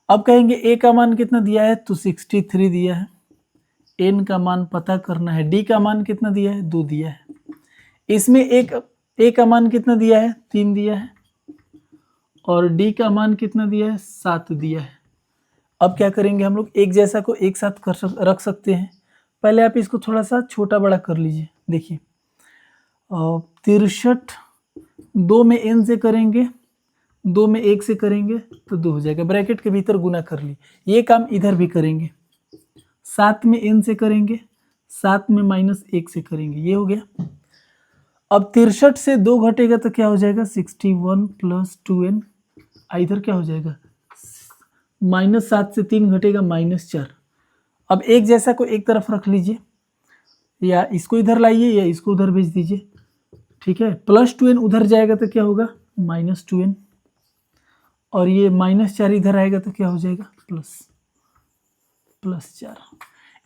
[SPEAKER 1] अब कहेंगे a का मान कितना दिया है, तो 63 दिया है, n का मान पता करना है, d का मान कितना दिया है, 2 दिया है, इसमें a का मान कितना दिया है, 3 दिया है, और d का मान कितना दिया है, 7 दिया है। अब क्या करेंगे हम लोग, एक जैसा को एक साथ रख सकते हैं। पहले आप इसको थोड़ा सा छोटा बड़ा कर लीजिए, देखिए 63 2 में n से करेंगे, 2 में 1 से करेंगे तो 2 हो जाएगा, ब्रैकेट के भीतर गुना कर ली। ये काम इधर भी करेंगे, 7 में n से करेंगे, 7 में माइनस 1 से करेंगे, ये हो गया। अब 63 से 2 घटेगा तो क्या हो जाएगा, 61 प्लस 2n, इधर क्या हो जाएगा, -7 से 3 घटेगा -4। अब एक जैसा को एक तरफ रख लीजिए, या इसको इधर लाइए या इसको उधर भेज दीजिए, ठीक है। प्लस 2n उधर जाएगा तो क्या होगा, -2n, और ये -4 इधर आएगा तो क्या हो जाएगा, +4।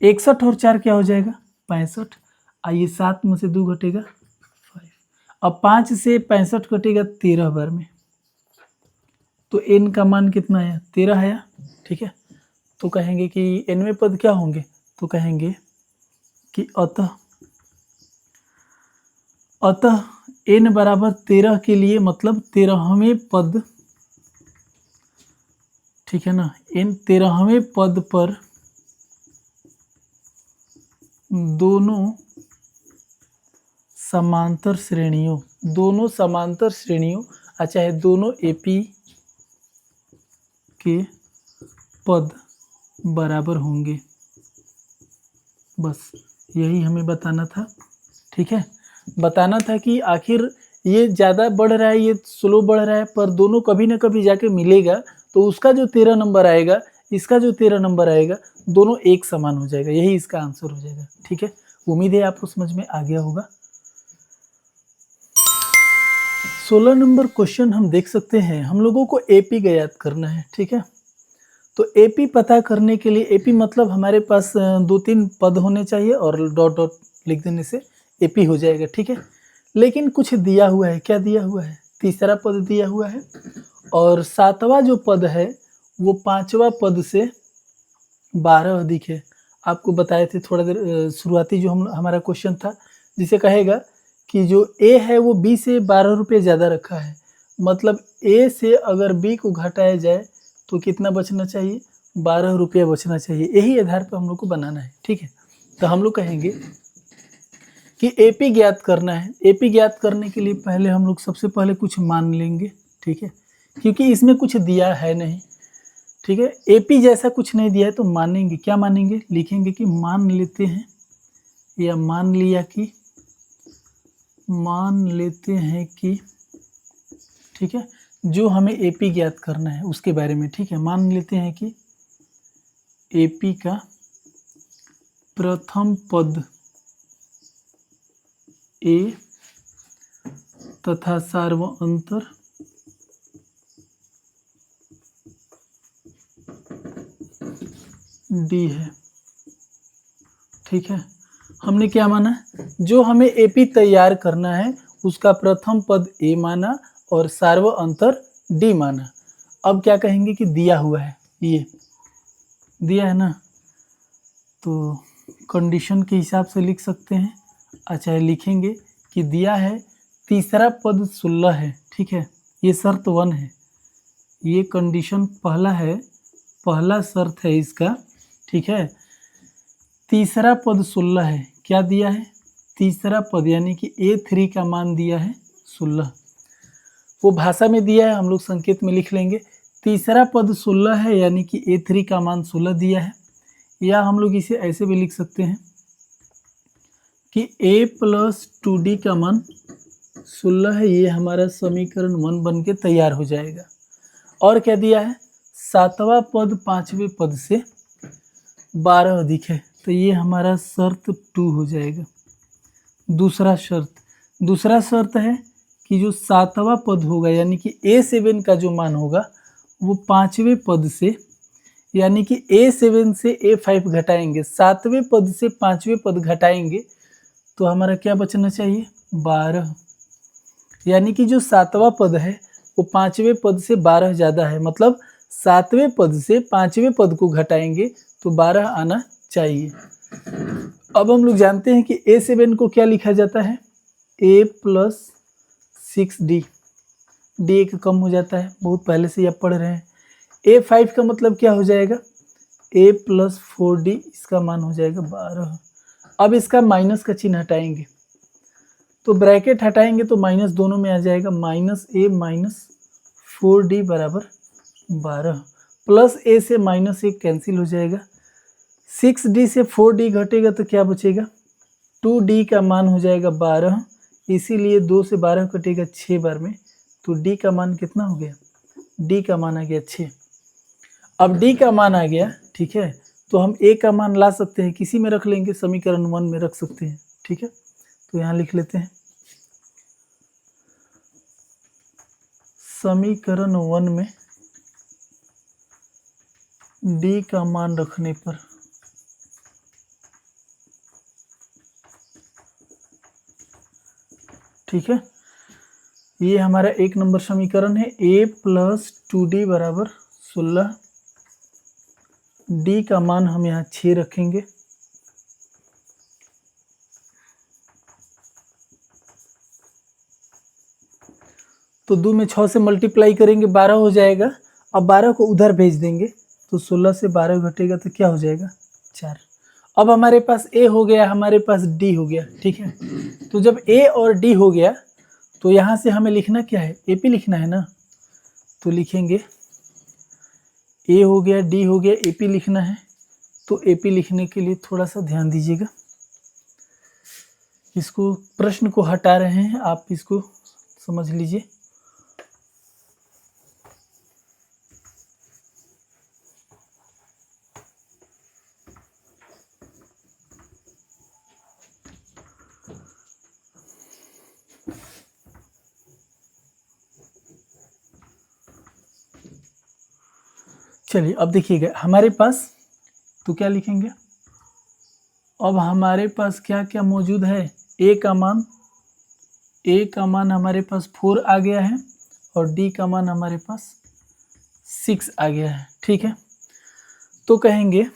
[SPEAKER 1] 61 और 4 क्या हो जाएगा, 65। आइए 7 में से 2 घटेगा 5। अब 5 से 65 घटेगा 13 बार में, तो n का मान कितना आया, 13 आया, ठीक है। तो कहेंगे कि nवें पद क्या होंगे, तो कहेंगे कि अतः n बराबर 13 के लिए मतलब 13वें पद, ठीक है ना, n 13वें पद पर दोनों समांतर श्रेणियों चाहे दोनों एपी के पद बराबर होंगे, बस यही हमें बताना था, ठीक है। बताना था कि आखिर ये ज़्यादा बढ़ रहा है, ये स्लो बढ़ रहा है, पर दोनों कभी ना कभी जाके मिलेगा, तो उसका जो 13 नंबर आएगा, इसका जो 13 नंबर आएगा, दोनों एक समान हो जाएगा, यही इसका आंसर हो जाएगा, ठीक है। उम्मीद है आपको समझ में आ गया होगा। 16 नंबर क्वेश्चन हम देख सकते हैं, हम लोगों को एपी ज्ञात करना है, ठीक है। तो एपी पता करने के लिए, एपी मतलब हमारे पास 2-3 पद होने चाहिए और डॉट डॉट लिख देने से एपी हो जाएगा, ठीक है। लेकिन कुछ दिया हुआ है, क्या दिया हुआ है, तीसरा पद दिया हुआ है, और 7वां जो पद है वो 5वां पद से 12 अधिक है। आपको बताए थे थोड़ा देर शुरुआती जो हमारा क्वेश्चन था, जिसे कहेगा कि जो ए है वो बी से 12 रुपये ज़्यादा रखा है, मतलब ए से अगर बी को घटाया जाए तो कितना बचना चाहिए, 12 रुपया बचना चाहिए। यही आधार पर हम लोग को बनाना है, ठीक है। तो हम लोग कहेंगे कि एपी ज्ञात करना है। एपी ज्ञात करने के लिए पहले हम लोग सबसे पहले कुछ मान लेंगे, ठीक है, क्योंकि इसमें कुछ दिया है नहीं, ठीक है। एपी जैसा कुछ नहीं दिया है तो मानेंगे, क्या मानेंगे, लिखेंगे कि मान लेते हैं या मान लेते हैं कि, ठीक है, जो हमें एपी ज्ञात करना है उसके बारे में, ठीक है। मान लेते हैं कि एपी का प्रथम पद ए तथा सार्व अंतर डी है, ठीक है। हमने क्या माना, जो हमें एपी तैयार करना है उसका प्रथम पद ए माना और सार्व अंतर डी माना। अब क्या कहेंगे कि दिया हुआ है, ये दिया है ना, तो कंडीशन के हिसाब से लिख सकते हैं। अच्छा लिखेंगे कि दिया है तीसरा पद 16 है, ठीक है, ये शर्त 1 है, ये कंडीशन पहला है, पहला शर्त है इसका, ठीक है। तीसरा पद 16 है, क्या दिया है, तीसरा पद यानी कि A3 का मान दिया है 16, वो भाषा में दिया है, हम लोग संकेत में लिख लेंगे। तीसरा पद 16 है यानी कि A3 का मान 16 दिया है, या हम लोग इसे ऐसे भी लिख सकते हैं कि A + 2D का मान 16 है, ये हमारा समीकरण 1 बन के तैयार हो जाएगा। और क्या दिया है, सातवां पद पांचवें पद से 12 अधिक है, तो ये हमारा शर्त 2 हो जाएगा। दूसरा शर्त है कि जो सातवां पद होगा यानी कि A7 का जो मान होगा वो पांचवें पद से, यानी कि A7 से A5 घटाएंगे, सातवें पद से पांचवें पद घटाएंगे तो हमारा क्या बचना चाहिए, 12, यानी कि जो सातवां पद है वो पांचवें पद से 12 ज़्यादा है, मतलब सातवें पद से पांचवें पद को घटाएंगे तो 12 आना चाहिए। अब हम लोग जानते हैं कि A7 को क्या लिखा जाता है, A + 6D, D एक कम हो जाता है, बहुत पहले से आप पढ़ रहे हैं। A5 का मतलब क्या हो जाएगा, A + 4D, इसका मान हो जाएगा 12। अब इसका माइनस का चिन्ह हटाएंगे, तो ब्रैकेट हटाएंगे तो माइनस दोनों में आ जाएगा, -A - 4D बराबर 12, प्लस A से -1 कैंसिल हो जाएगा, 6D से 4D घटेगा तो क्या बचेगा, 2D का मान हो जाएगा 12, इसीलिए 2 से 12 कटेगा 6 बार में, तो D का मान कितना हो गया, D का मान आ गया 6। अब D का मान आ गया, ठीक है, तो हम A का मान ला सकते हैं, किसी में रख लेंगे, समीकरण 1 में रख सकते हैं, ठीक है। तो यहाँ लिख लेते हैं, समीकरण 1 में D का मान रखने पर ठीक है, ये हमारा 1 नंबर समीकरण है, A + 2D बराबर 16, D का मान हम यहाँ 6 रखेंगे, तो 2 में 6 से मल्टीप्लाई करेंगे 12 हो जाएगा। अब 12 को उधर भेज देंगे तो 16 से 12 घटेगा तो क्या हो जाएगा, 4। अब हमारे पास A हो गया, हमारे पास D हो गया, ठीक है। तो जब A और D हो गया तो यहाँ से हमें लिखना क्या है, AP लिखना है ना, तो लिखेंगे A हो गया, D हो गया, AP लिखना है। तो AP लिखने के लिए थोड़ा सा ध्यान दीजिएगा, इसको प्रश्न को हटा रहे हैं, आप इसको समझ लीजिए। चलिए अब देखिएगा हमारे पास, तो क्या लिखेंगे, अब हमारे पास क्या क्या मौजूद है, A का मान हमारे पास 4 आ गया है और D का मान हमारे पास 6 आ गया है, ठीक है। तो कहेंगे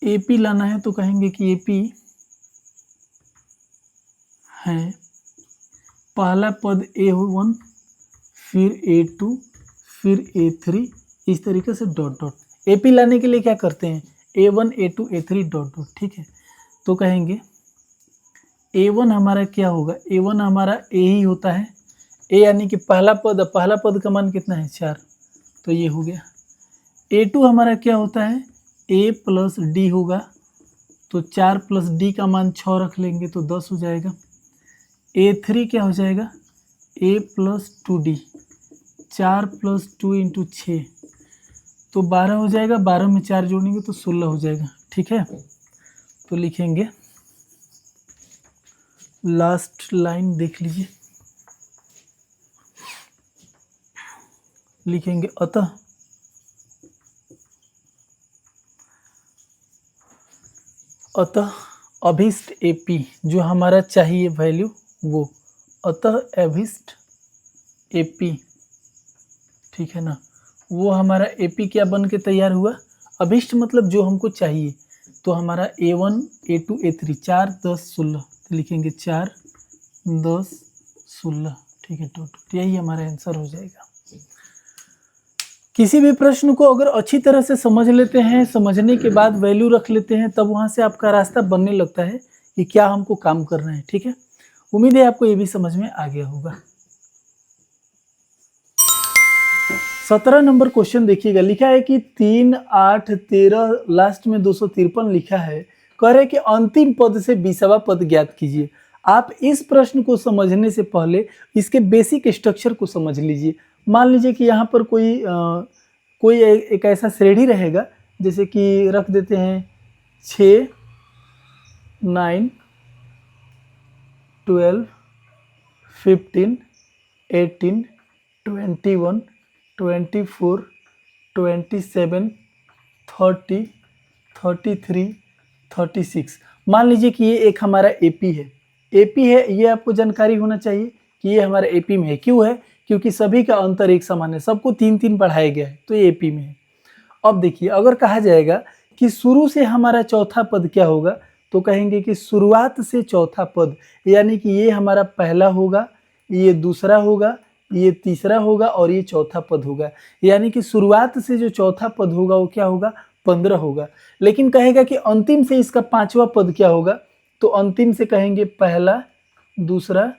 [SPEAKER 1] AP लाना है, तो कहेंगे कि AP है पहला पद A1, फिर A2, फिर A3, इस तरीके से डॉट डॉट। AP लाने के लिए क्या करते हैं, A1 A2 A3 dot dot, ठीक है। तो कहेंगे A1 हमारा क्या होगा, A1 हमारा A ही होता है, A यानी कि पहला पद का मान कितना है, 4, तो ये हो गया। A2 हमारा क्या होता है, A + D होगा, तो 4 + D का मान 6 रख लेंगे तो 10 हो जाएगा। A3 क्या हो जाएगा, A + 2D, 4 + 2 × 6, तो 12 हो जाएगा, 12 में 4 जोड़ेंगे तो 16 हो जाएगा, ठीक है। तो लिखेंगे, लास्ट लाइन देख लीजिए, लिखेंगे अतः अभिष्ट AP जो हमारा चाहिए वैल्यू वो, अतः अभिष्ट AP ठीक है ना, वो हमारा AP क्या बन के तैयार हुआ, अभिष्ट मतलब जो हमको चाहिए। तो हमारा A1 A2 A3 4 10 16 लिखेंगे 4 10 16, ठीक है, टोटल यही हमारा आंसर हो जाएगा। किसी भी प्रश्न को अगर अच्छी तरह से समझ लेते हैं, समझने के बाद वैल्यू रख लेते हैं, तब वहां से आपका रास्ता बनने लगता है कि क्या हमको काम करना है। ठीक है, उम्मीद है आपको ये भी समझ में आ गया होगा। 17 नंबर क्वेश्चन देखिएगा, लिखा है कि 3 8 13 लास्ट में 253 लिखा है, कह रहे कि अंतिम पद से 20वां पद ज्ञात कीजिए। आप इस प्रश्न को समझने से पहले इसके बेसिक स्ट्रक्चर को समझ लीजिए। मान लीजिए कि यहाँ पर कोई एक ऐसा श्रेणी रहेगा, जैसे कि रख देते हैं 6 9 12 15 18 21 24 27 30 33 36। मान लीजिए कि ये एक हमारा एपी है, ये आपको जानकारी होना चाहिए कि ये हमारा एपी में है। क्यों है? क्योंकि सभी का अंतर एक समान है, सबको 3-3 पढ़ाया गया है, तो ये एपी में है। अब देखिए, अगर कहा जाएगा कि शुरू से हमारा चौथा पद क्या होगा, तो कहेंगे कि शुरुआत से चौथा पद, यानी कि ये हमारा पहला होगा, ये दूसरा होगा, ये तीसरा होगा और ये चौथा पद होगा। यानी कि शुरुआत से जो चौथा पद होगा वो क्या होगा, 15 होगा। लेकिन कहेगा कि अंतिम से इसका 5वां पद क्या होगा, तो अंतिम से कहेंगे पहला, दूसरा,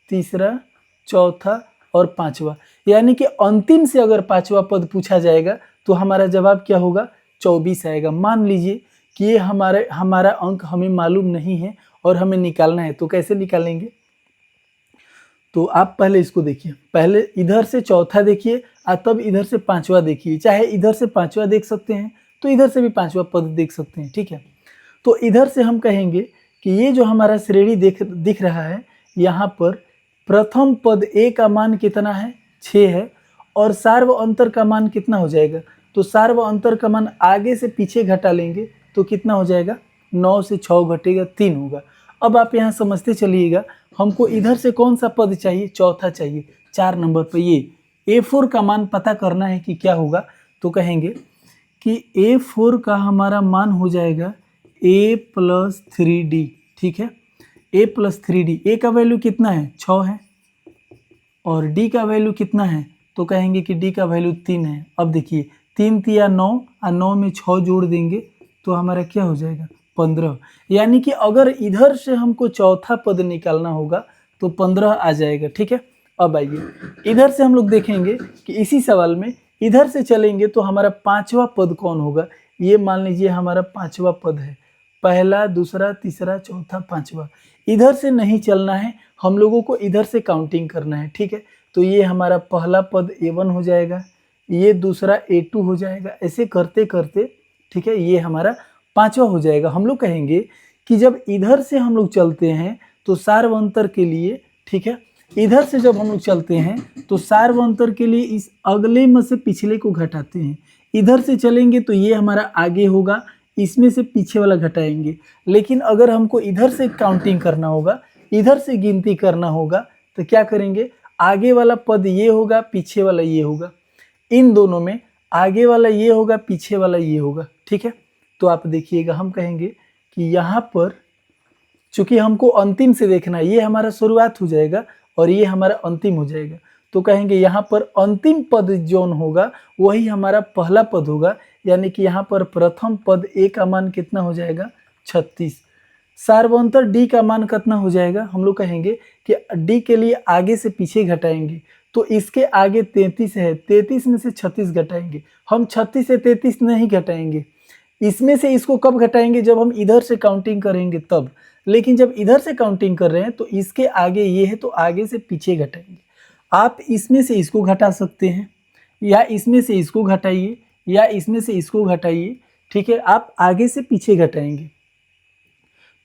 [SPEAKER 1] तीसरा, चौथा और 5वां। यानी कि अंतिम से अगर 5वां पद पूछा जाएगा तो हमारा जवाब क्या होगा, 24 आएगा। मान लीजिए कि ये हमारा अंक हमें मालूम नहीं है और हमें निकालना है, तो कैसे निकालेंगे? तो आप पहले इसको देखिए, पहले इधर से चौथा देखिए और तब इधर से 5वां देखिए। चाहे इधर से 5वां देख सकते हैं तो इधर से भी 5वां पद देख सकते हैं। ठीक है, तो इधर से हम कहेंगे कि ये जो हमारा श्रेणी दिख रहा है, यहाँ पर प्रथम पद ए का मान कितना है, 6 है, और सार्व अंतर का मान कितना हो जाएगा, तो सार्व अंतर का मान आगे से पीछे घटा लेंगे तो कितना हो जाएगा, 9 से 6 घटेगा 3 होगा। अब आप यहाँ समझते चलिएगा, हमको इधर से कौन सा पद चाहिए, चौथा चाहिए। 4 नंबर पर ये A4 का मान पता करना है कि क्या होगा, तो कहेंगे कि A4 का हमारा मान हो जाएगा A + 3D। ठीक है, A + 3D, A का वैल्यू कितना है, 6 है, और D का वैल्यू कितना है, तो कहेंगे कि D का वैल्यू 3 है। अब देखिए 3 तिया 9 और 9 में 6 जोड़ देंगे तो हमारा क्या हो जाएगा, 15। यानी कि अगर इधर से हमको चौथा पद निकालना होगा तो 15 आ जाएगा। ठीक है, अब आइए इधर से हम लोग देखेंगे कि इसी सवाल में इधर से चलेंगे तो हमारा 5वां पद कौन होगा। ये मान लीजिए हमारा 5वां पद है, पहला, दूसरा, तीसरा, चौथा, 5वां। इधर से नहीं चलना है, हम लोगों को इधर से काउंटिंग करना है। ठीक है, तो ये हमारा पहला पद A1 हो जाएगा, ये दूसरा A2 हो जाएगा, ऐसे करते करते, ठीक है, ये हमारा 5वां हो जाएगा। हम लोग कहेंगे कि जब इधर से हम लोग चलते हैं तो सार्वंतर के लिए, ठीक है, इधर से जब हम लोग चलते हैं तो सार्वंतर के लिए इस अगले में से पिछले को घटाते हैं। इधर से चलेंगे तो ये हमारा आगे होगा, इसमें से पीछे वाला घटाएंगे। लेकिन अगर हमको इधर से काउंटिंग करना होगा, इधर से गिनती करना होगा, तो क्या करेंगे, आगे वाला पद ये होगा, पीछे वाला ये होगा। इन दोनों में आगे वाला ये होगा, पीछे वाला ये होगा। ठीक है, तो आप देखिएगा, हम कहेंगे कि यहाँ पर चूंकि हमको अंतिम से देखना है, ये हमारा शुरुआत हो जाएगा और ये हमारा अंतिम हो जाएगा, तो कहेंगे यहाँ पर अंतिम पद जोन होगा वही हमारा पहला पद होगा। यानी कि यहाँ पर प्रथम पद A का मान कितना हो जाएगा, 36। सार्वंतर D का मान कितना हो जाएगा, हम लोग कहेंगे कि D के लिए आगे से पीछे घटाएंगे तो इसके आगे 33 है, 33 में से 36 घटाएंगे। हम 36 से 33 नहीं घटाएंगे, इसमें से इसको कब घटाएंगे, जब हम इधर से काउंटिंग करेंगे तब। लेकिन जब इधर से काउंटिंग कर रहे हैं तो इसके आगे ये है तो आगे से पीछे घटाएंगे। आप इसमें से इसको घटा सकते हैं, या इसमें से इसको घटाइए, या इसमें से इसको घटाइए। ठीक है, आप आगे से पीछे घटाएंगे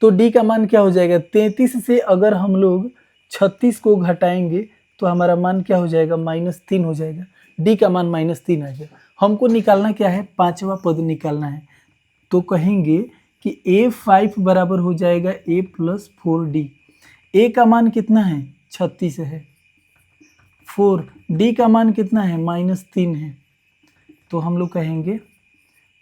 [SPEAKER 1] तो D का मान क्या हो जाएगा, 33 से अगर हम लोग 36 को घटाएंगे तो हमारा मान क्या हो जाएगा, -3 हो जाएगा। D का मान -3 आ गया। हमको निकालना क्या है, 5वां पद निकालना है। तो कहेंगे कि A5 बराबर हो जाएगा A + 4D। A का मान कितना है, 36 है, 4, डी का मान कितना है -3 है, तो हम लोग कहेंगे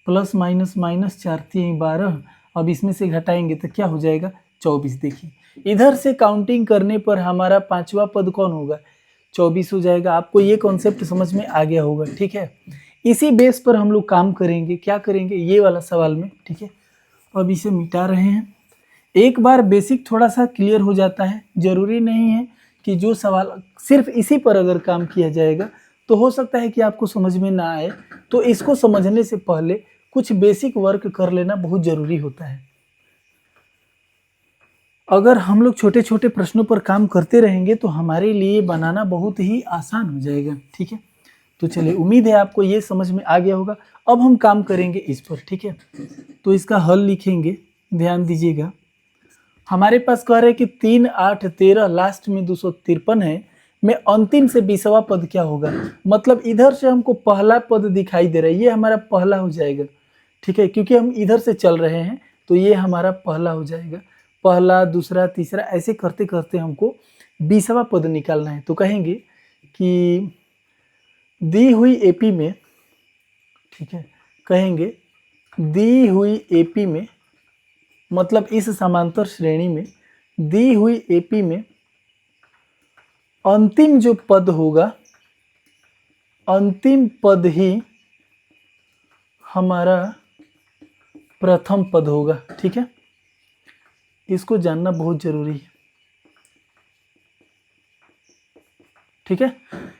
[SPEAKER 1] प्लस माइनस माइनस 4 3 12। अब इसमें से घटाएंगे तो क्या हो जाएगा 24। देखिए इधर से काउंटिंग करने पर हमारा पांचवा पद कौन होगा 24 हो जाएगा। आपको ये कॉन्सेप्ट समझ में आ गया होगा, ठीक है। इसी बेस पर हम लोग काम करेंगे, क्या करेंगे ये वाला सवाल में, ठीक है। अब इसे मिटा रहे हैं। एक बार बेसिक थोड़ा सा क्लियर हो जाता है, जरूरी नहीं है कि जो सवाल सिर्फ इसी पर अगर काम किया जाएगा तो हो सकता है कि आपको समझ में ना आए, तो इसको समझने से पहले कुछ बेसिक वर्क कर लेना बहुत जरूरी होता है। अगर हम लोग छोटे छोटे प्रश्नों पर काम करते रहेंगे तो हमारे लिए बनाना बहुत ही आसान हो जाएगा, ठीक है। तो चलिए, उम्मीद है आपको ये समझ में आ गया होगा। अब हम काम करेंगे इस पर, ठीक है। तो इसका हल लिखेंगे, ध्यान दीजिएगा। हमारे पास कह रहे हैं कि 3 8 13 लास्ट में 253 है, में अंतिम से 20वां पद क्या होगा। मतलब इधर से हमको पहला पद दिखाई दे रहा है, ये हमारा पहला हो जाएगा, ठीक है। क्योंकि हम इधर से चल रहे हैं तो ये हमारा पहला हो जाएगा। पहला, दूसरा, तीसरा, ऐसे करते करते हमको 20वां पद निकालना है। तो कहेंगे कि दी हुई एपी में, ठीक है, कहेंगे दी हुई एपी में, मतलब इस समांतर श्रेणी में दी हुई एपी में अंतिम जो पद होगा, अंतिम पद ही हमारा प्रथम पद होगा, ठीक है। इसको जानना बहुत जरूरी है, ठीक है।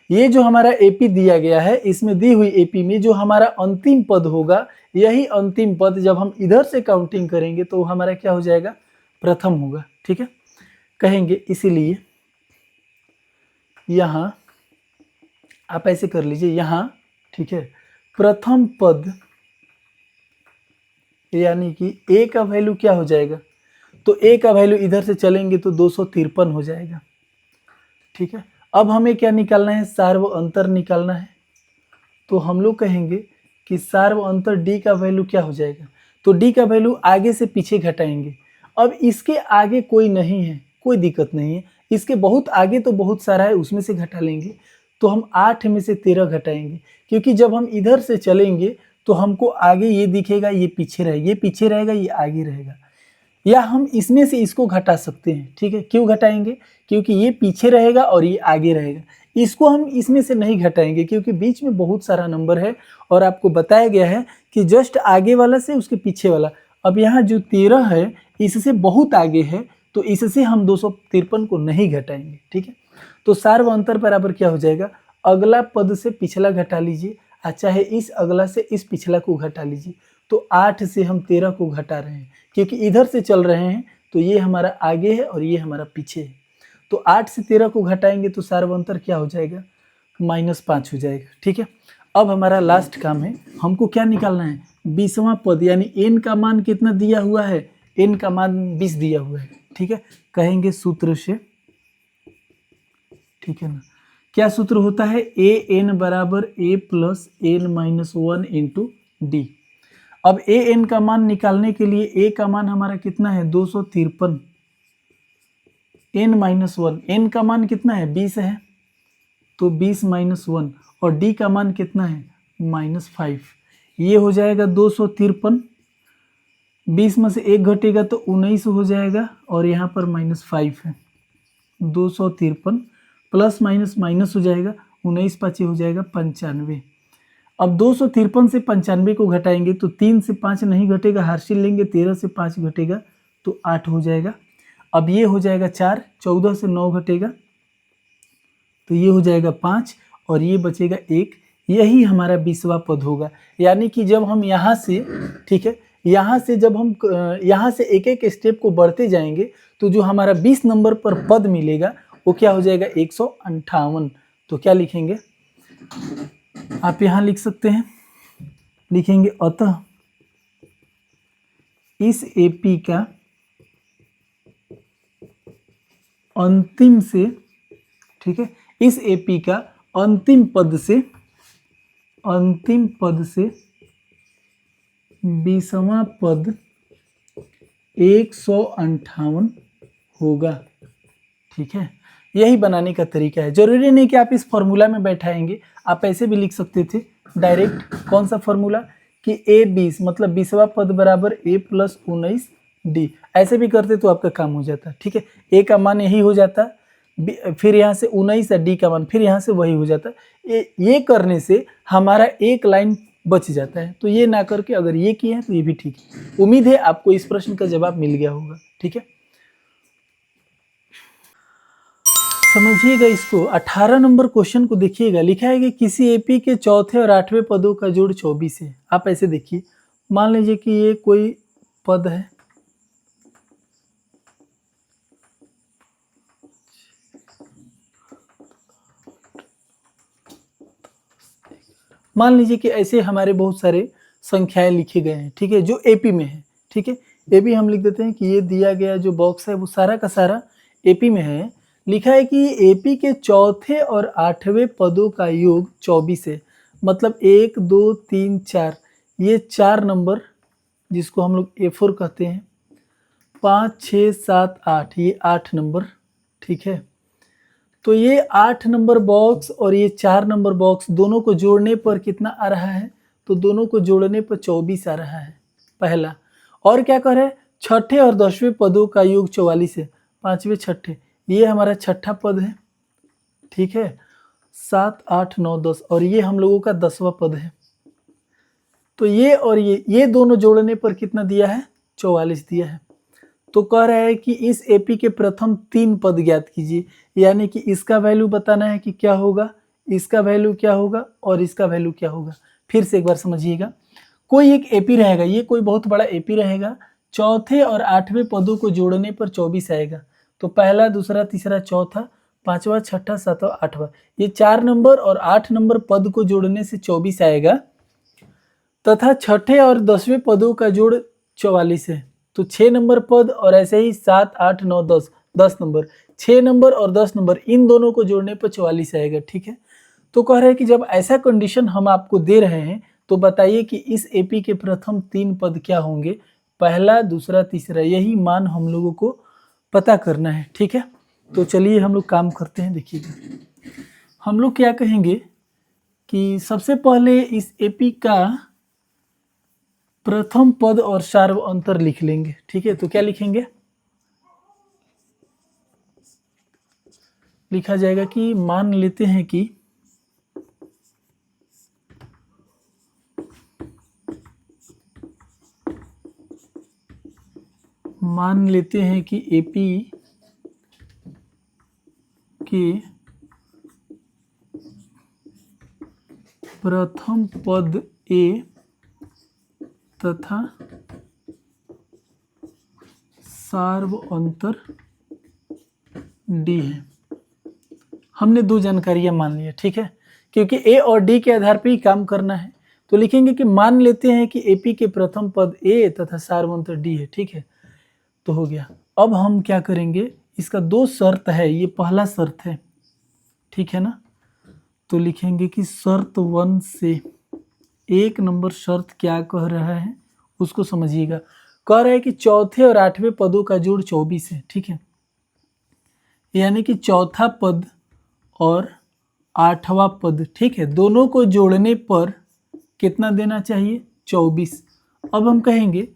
[SPEAKER 1] ये जो हमारा एपी दिया गया है, इसमें दी हुई एपी में जो हमारा अंतिम पद होगा, यही अंतिम पद जब हम इधर से काउंटिंग करेंगे तो हमारा क्या हो जाएगा प्रथम होगा, ठीक है। कहेंगे इसीलिए यहाँ आप ऐसे कर लीजिए, यहाँ, ठीक है, प्रथम पद यानी कि ए का वैल्यू क्या हो जाएगा, तो ए का वैल्यू इधर से चलेंगे तो 253 हो जाएगा, ठीक है। अब हमें क्या निकालना है, सार्व अंतर निकालना है। तो हम लोग कहेंगे कि सार्व अंतर डी का वैल्यू क्या हो जाएगा, तो डी का वैल्यू आगे से पीछे घटाएंगे। अब इसके आगे कोई नहीं है, कोई दिक्कत नहीं है, इसके बहुत आगे तो बहुत सारा है, उसमें से घटा लेंगे। तो हम 8 में से 13 घटाएंगे, क्योंकि जब हम इधर से चलेंगे तो हमको आगे ये दिखेगा, ये पीछे रहेगा, ये पीछे रहेगा, ये आगे रहेगा। या हम इसमें से इसको घटा सकते हैं, ठीक है। क्यों घटाएंगे, क्योंकि ये पीछे रहेगा और ये आगे रहेगा। इसको हम इसमें से नहीं घटाएंगे क्योंकि बीच में बहुत सारा नंबर है और आपको बताया गया है कि जस्ट आगे वाला से उसके पीछे वाला। अब यहाँ जो 13 है इससे बहुत आगे है, तो इससे हम 253 को नहीं घटाएंगे, ठीक है। तो सार्व अंतर बराबर क्या हो जाएगा, अगला पद से पिछला घटा लीजिए, चाहे इस अगला से इस पिछला को घटा लीजिए। तो 8 से हम 13 को घटा रहे हैं क्योंकि इधर से चल रहे हैं, तो ये हमारा आगे है और ये हमारा पीछे है। तो 8 से 13 को घटाएंगे तो सार्व अंतर क्या हो जाएगा, -5 हो जाएगा, ठीक है। अब हमारा लास्ट काम है, हमको क्या निकालना है, 20वां पद, यानी एन का मान कितना दिया हुआ है, एन का मान 20 दिया हुआ है, ठीक है। कहेंगे सूत्र से, ठीक है ना, क्या सूत्र होता है, ए एन बराबर A plus N minus 1 into D. अब ए एन का मान निकालने के लिए ए का मान हमारा कितना है 253, एन माइनस 1, एन का मान कितना है 20 है, तो 20 माइनस 1, और डी का मान कितना है -5। ये हो जाएगा 253, 20 में से 1 घटेगा तो 19 हो जाएगा, और यहाँ पर -5 है। 253 प्लस माइनस माइनस हो जाएगा, 19 5 हो जाएगा 95। अब 253 से 95 को घटाएंगे तो 3 से 5 नहीं घटेगा, हार्शिल लेंगे, 13 से 5 घटेगा तो 8 हो जाएगा। अब ये हो जाएगा 4, 14 से 9 घटेगा तो ये हो जाएगा 5, और ये बचेगा 1। यही हमारा 20वां पद होगा। यानी कि जब हम यहाँ से, ठीक है, यहाँ से जब हम यहाँ से एक एक स्टेप को बढ़ते जाएंगे तो जो हमारा 20 नंबर पर पद मिलेगा वो क्या हो जाएगा 158। तो क्या लिखेंगे, आप यहाँ लिख सकते हैं, लिखेंगे अतः इस एपी का अंतिम से, ठीक है, इस एपी का अंतिम पद से 20वां पद 158 होगा, ठीक है। यही बनाने का तरीका है। जरूरी नहीं कि आप इस फॉर्मूला में बैठाएंगे, आप ऐसे भी लिख सकते थे डायरेक्ट। कौन सा फॉर्मूला कि a 20 मतलब 20वां पद बराबर a प्लस 19d, ऐसे भी करते तो आपका काम हो जाता। ठीक है, a का मान यही हो जाता, फिर यहाँ से 19 है, d का मान फिर यहाँ से वही हो जाता। ये करने से हमारा एक लाइन बच जाता है। तो ये ना करके अगर ये किए हैं तो ये भी ठीक है। उम्मीद है आपको इस प्रश्न का जवाब मिल गया होगा। ठीक है, समझिएगा इसको। 18 नंबर क्वेश्चन को देखिएगा, लिखा है कि किसी एपी के चौथे और 8वें पदों का जोड़ 24 है। आप ऐसे देखिए, मान लीजिए कि ये कोई पद है, मान लीजिए कि ऐसे हमारे बहुत सारे संख्याएं लिखे गए हैं। ठीक है, जो एपी में है। ठीक है, एपी हम लिख देते हैं कि ये दिया गया जो बॉक्स है वो सारा का सारा एपी में है। लिखा है कि एपी के चौथे और 8वें पदों का योग 24 है। मतलब 1 2 3 4, ये 4 नंबर जिसको हम लोग A4 कहते हैं, 5 6 7 8, ये 8 नंबर। ठीक है, तो ये 8 नंबर बॉक्स और ये 4 नंबर बॉक्स दोनों को जोड़ने पर कितना आ रहा है? तो दोनों को जोड़ने पर 24 आ रहा है, पहला। और क्या कह रहे हैं? छठे और 10वें पदों का योग 44 है। 5वें छठे, ये हमारा छठा पद है। ठीक है, 7 8 9 10, और ये हम लोगों का 10वां पद है। तो ये और ये दोनों जोड़ने पर कितना दिया है? 44 दिया है। तो कह रहा है कि इस एपी के प्रथम 3 पद ज्ञात कीजिए, यानी कि इसका वैल्यू बताना है कि क्या होगा, इसका वैल्यू क्या होगा और इसका वैल्यू क्या होगा। फिर से एक बार समझिएगा, कोई एक एपी रहेगा, ये कोई बहुत बड़ा एपी रहेगा, चौथे और 8वें पदों को जोड़ने पर 24 आएगा। तो पहला दूसरा तीसरा चौथा, 5वां छठा 7वां 8वां, ये 4 नंबर और 8 नंबर पद को जोड़ने से 24 आएगा। तथा छठे और 10वें पदों का जोड़ 44 है। तो 6 नंबर पद और ऐसे ही 7 8 9 10, 10 नंबर, 6 नंबर और 10 नंबर, इन दोनों को जोड़ने पर 44 आएगा। ठीक है, तो कह रहे हैं कि जब ऐसा कंडीशन हम आपको दे रहे हैं तो बताइए कि इस एपी के प्रथम 3 पद क्या होंगे, पहला दूसरा तीसरा, यही मान हम लोगों को पता करना है। ठीक है, तो चलिए हम लोग काम करते हैं। देखिएगा, हम लोग क्या कहेंगे कि सबसे पहले इस एपी का प्रथम पद और सार्व अंतर लिख लेंगे। ठीक है, तो क्या लिखेंगे? लिखा जाएगा कि मान लेते हैं कि एपी के प्रथम पद ए तथा सार्व अंतर डी है। हमने 2 जानकारियां मान ली है। ठीक है, क्योंकि ए और डी के आधार पर ही काम करना है, तो लिखेंगे कि मान लेते हैं कि एपी के प्रथम पद ए तथा सार्व अंतर डी है। ठीक है, तो हो गया। अब हम क्या करेंगे, इसका 2 शर्त है, ये पहला शर्त है। ठीक है ना, तो लिखेंगे कि शर्त 1 से 1 नंबर शर्त क्या कह रहा है उसको समझिएगा। कह रहा है कि चौथे और 8वें पदों का जोड़ 24 है। ठीक है, यानी कि चौथा पद और 8वां पद, ठीक है, दोनों को जोड़ने पर कितना देना चाहिए? 24। अब हम कहेंगे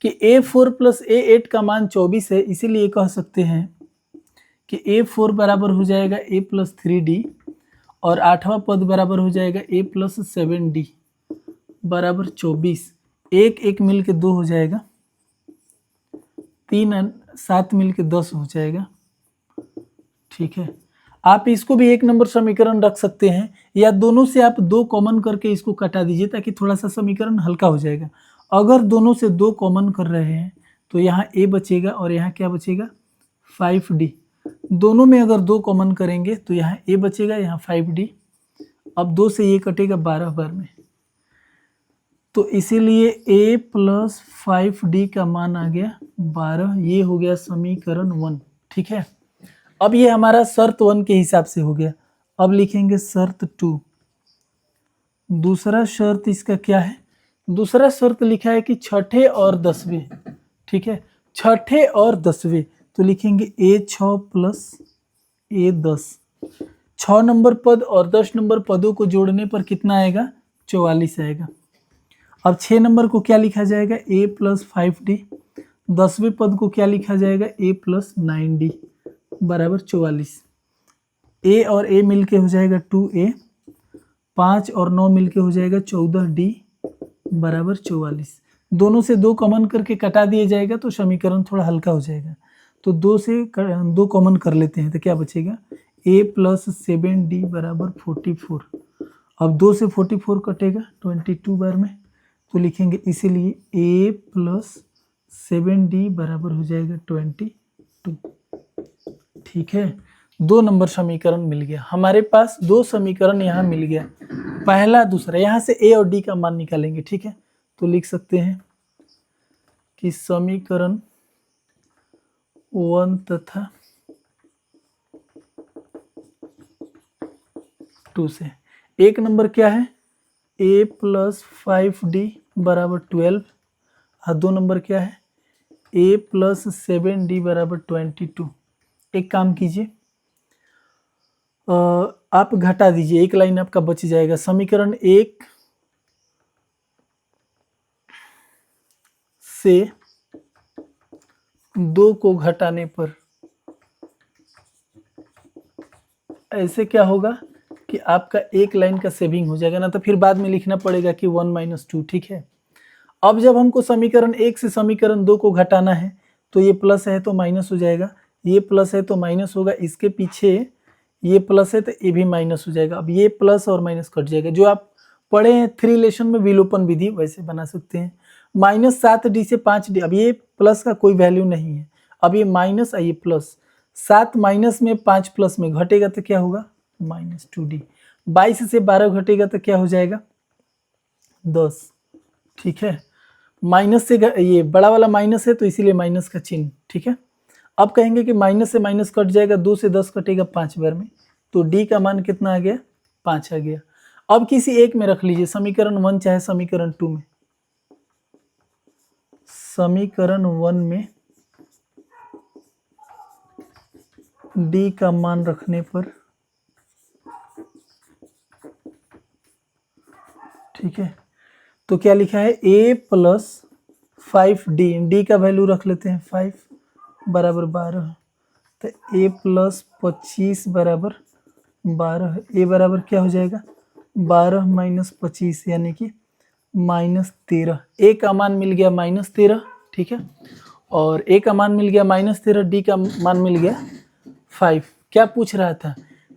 [SPEAKER 1] कि A4 प्लस A8 का मान 24 है, इसीलिए कह सकते हैं कि A4 बराबर हो जाएगा A प्लस 3D और 8वां पद बराबर हो जाएगा A प्लस 7D बराबर 24। 1 1 मिल के 2 हो जाएगा, 3 7 मिल के 10 हो जाएगा। ठीक है, आप इसको भी 1 नंबर समीकरण रख सकते हैं, या दोनों से आप 2 कॉमन करके इसको कटा दीजिए ताकि थोड़ा सा समीकरण हल्का हो जाएगा। अगर दोनों से 2 कॉमन कर रहे हैं तो यहाँ A बचेगा और यहाँ क्या बचेगा? 5D। दोनों में अगर 2 कॉमन करेंगे तो यहाँ A बचेगा, यहाँ 5D। अब 2 से ये कटेगा 12 बार में, तो इसीलिए A प्लस 5D का मान आ गया 12। ये हो गया समीकरण 1। ठीक है, अब ये हमारा शर्त 1 के हिसाब से हो गया। अब लिखेंगे शर्त 2। दूसरा शर्त इसका क्या है? दूसरा शर्त लिखा है कि छठे और 10वें। ठीक है, छठे और 10वें, तो लिखेंगे A6 प्लस ए 10, 6 नंबर पद और 10 नंबर पदों को जोड़ने पर कितना आएगा? 44 आएगा। अब 6 नंबर को क्या लिखा जाएगा? ए प्लस 5d। 10वें पद को क्या लिखा जाएगा? ए प्लस 9d बराबर 44। ए और ए मिलके हो जाएगा 2a, 5 और 9 मिलके हो जाएगा 14d बराबर 44। दोनों से 2 कॉमन करके कटा दिया जाएगा तो समीकरण थोड़ा हल्का हो जाएगा। तो 2 से 2 कॉमन कर लेते हैं तो क्या बचेगा? a प्लस 7d बराबर 44। अब 2 से 44 कटेगा 22 बार में, तो लिखेंगे इसीलिए a प्लस 7d बराबर हो जाएगा 22। ठीक है, 2 नंबर समीकरण मिल गया हमारे पास। 2 समीकरण यहाँ मिल गया, पहला दूसरा। यहाँ से a और d का मान निकालेंगे। ठीक है, तो लिख सकते हैं कि समीकरण 1 तथा 2 से एक नंबर क्या है? a प्लस 5d बराबर 12 और 2 नंबर क्या है? a प्लस 7d बराबर 22। एक काम कीजिए, आप घटा दीजिए, एक लाइन आपका बच जाएगा। समीकरण 1 से 2 को घटाने पर ऐसे क्या होगा कि आपका एक लाइन का सेविंग हो जाएगा, ना तो फिर बाद में लिखना पड़ेगा कि 1 माइनस 2। ठीक है, अब जब हमको समीकरण 1 से समीकरण 2 को घटाना है तो ये प्लस है तो माइनस हो जाएगा, ये प्लस है तो माइनस होगा, इसके पीछे ये प्लस है तो ये भी माइनस हो जाएगा। अब ये प्लस और माइनस कट जाएगा। जो आप पढ़े हैं 3 रिलेशन में विलोपन विधि, वैसे बना सकते हैं। माइनस 7d से 5d, अब ये प्लस का कोई वैल्यू नहीं है, अब ये माइनस ये प्लस, 7 माइनस में 5 प्लस में घटेगा तो क्या होगा? Minus 2d। 22 से 12 घटेगा तो क्या हो जाएगा? 10। ठीक है, माइनस से ये बड़ा वाला माइनस है तो इसीलिए माइनस का चिन्ह। ठीक है, अब कहेंगे कि माइनस से माइनस कट जाएगा, 2 से 10 कटेगा 5 बार में, तो d का मान कितना आ गया? 5 आ गया। अब किसी एक में रख लीजिए, समीकरण 1 चाहे समीकरण 2 में। समीकरण 1 में d का मान रखने पर, ठीक है, तो क्या लिखा है? a प्लस 5d, d का वैल्यू रख लेते हैं 5 बराबर 12, तो a प्लस 25 बराबर 12। a बराबर क्या हो जाएगा? 12 माइनस 25 यानी कि -13। a का मान मिल गया -13। ठीक है, और a का मान मिल गया -13, d का मान मिल गया 5। क्या पूछ रहा था?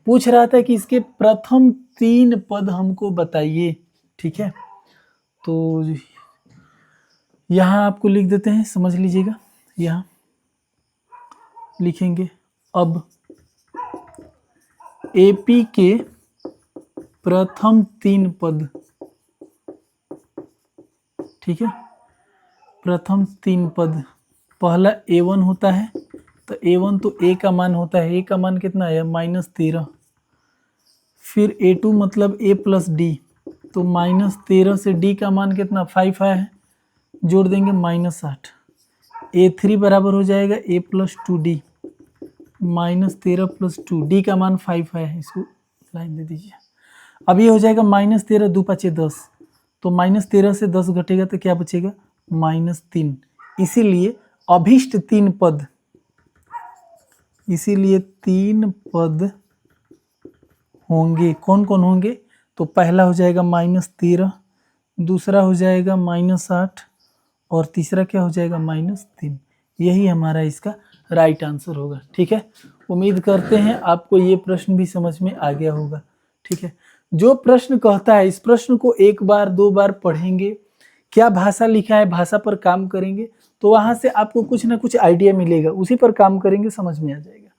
[SPEAKER 1] पूछ रहा था कि इसके प्रथम 3 पद हमको बताइए। ठीक है, तो यहाँ आपको लिख देते हैं, समझ लीजिएगा। यहाँ लिखेंगे अब AP के प्रथम 3 पद। ठीक है, प्रथम 3 पद, पहला A1 होता है, तो A1 तो A का मान होता है, A का मान कितना है? -13। फिर A2 मतलब A प्लस D, तो -13 से D का मान कितना? 5 आया है, जोड़ देंगे -8। A3 बराबर हो जाएगा A plus 2D, -13 plus 2, D का मान 5 आया है, इसको लाइन दे दीजिए। अब ये हो जाएगा -13 2 5 10, तो -13 से 10 घटेगा तो क्या बचेगा? -3। इसीलिए अभिष्ट 3 पद, इसीलिए 3 पद होंगे। कौन कौन होंगे? तो पहला हो जाएगा -13, दूसरा हो जाएगा -8 और तीसरा क्या हो जाएगा? -3। यही हमारा इसका राइट आंसर होगा। ठीक है, उम्मीद करते हैं आपको ये प्रश्न भी समझ में आ गया होगा। ठीक है, जो प्रश्न कहता है इस प्रश्न को 1 बार 2 बार पढ़ेंगे, क्या भाषा लिखा है भाषा पर काम करेंगे, तो वहाँ से आपको कुछ ना कुछ आइडिया मिलेगा, उसी पर काम करेंगे, समझ में आ जाएगा।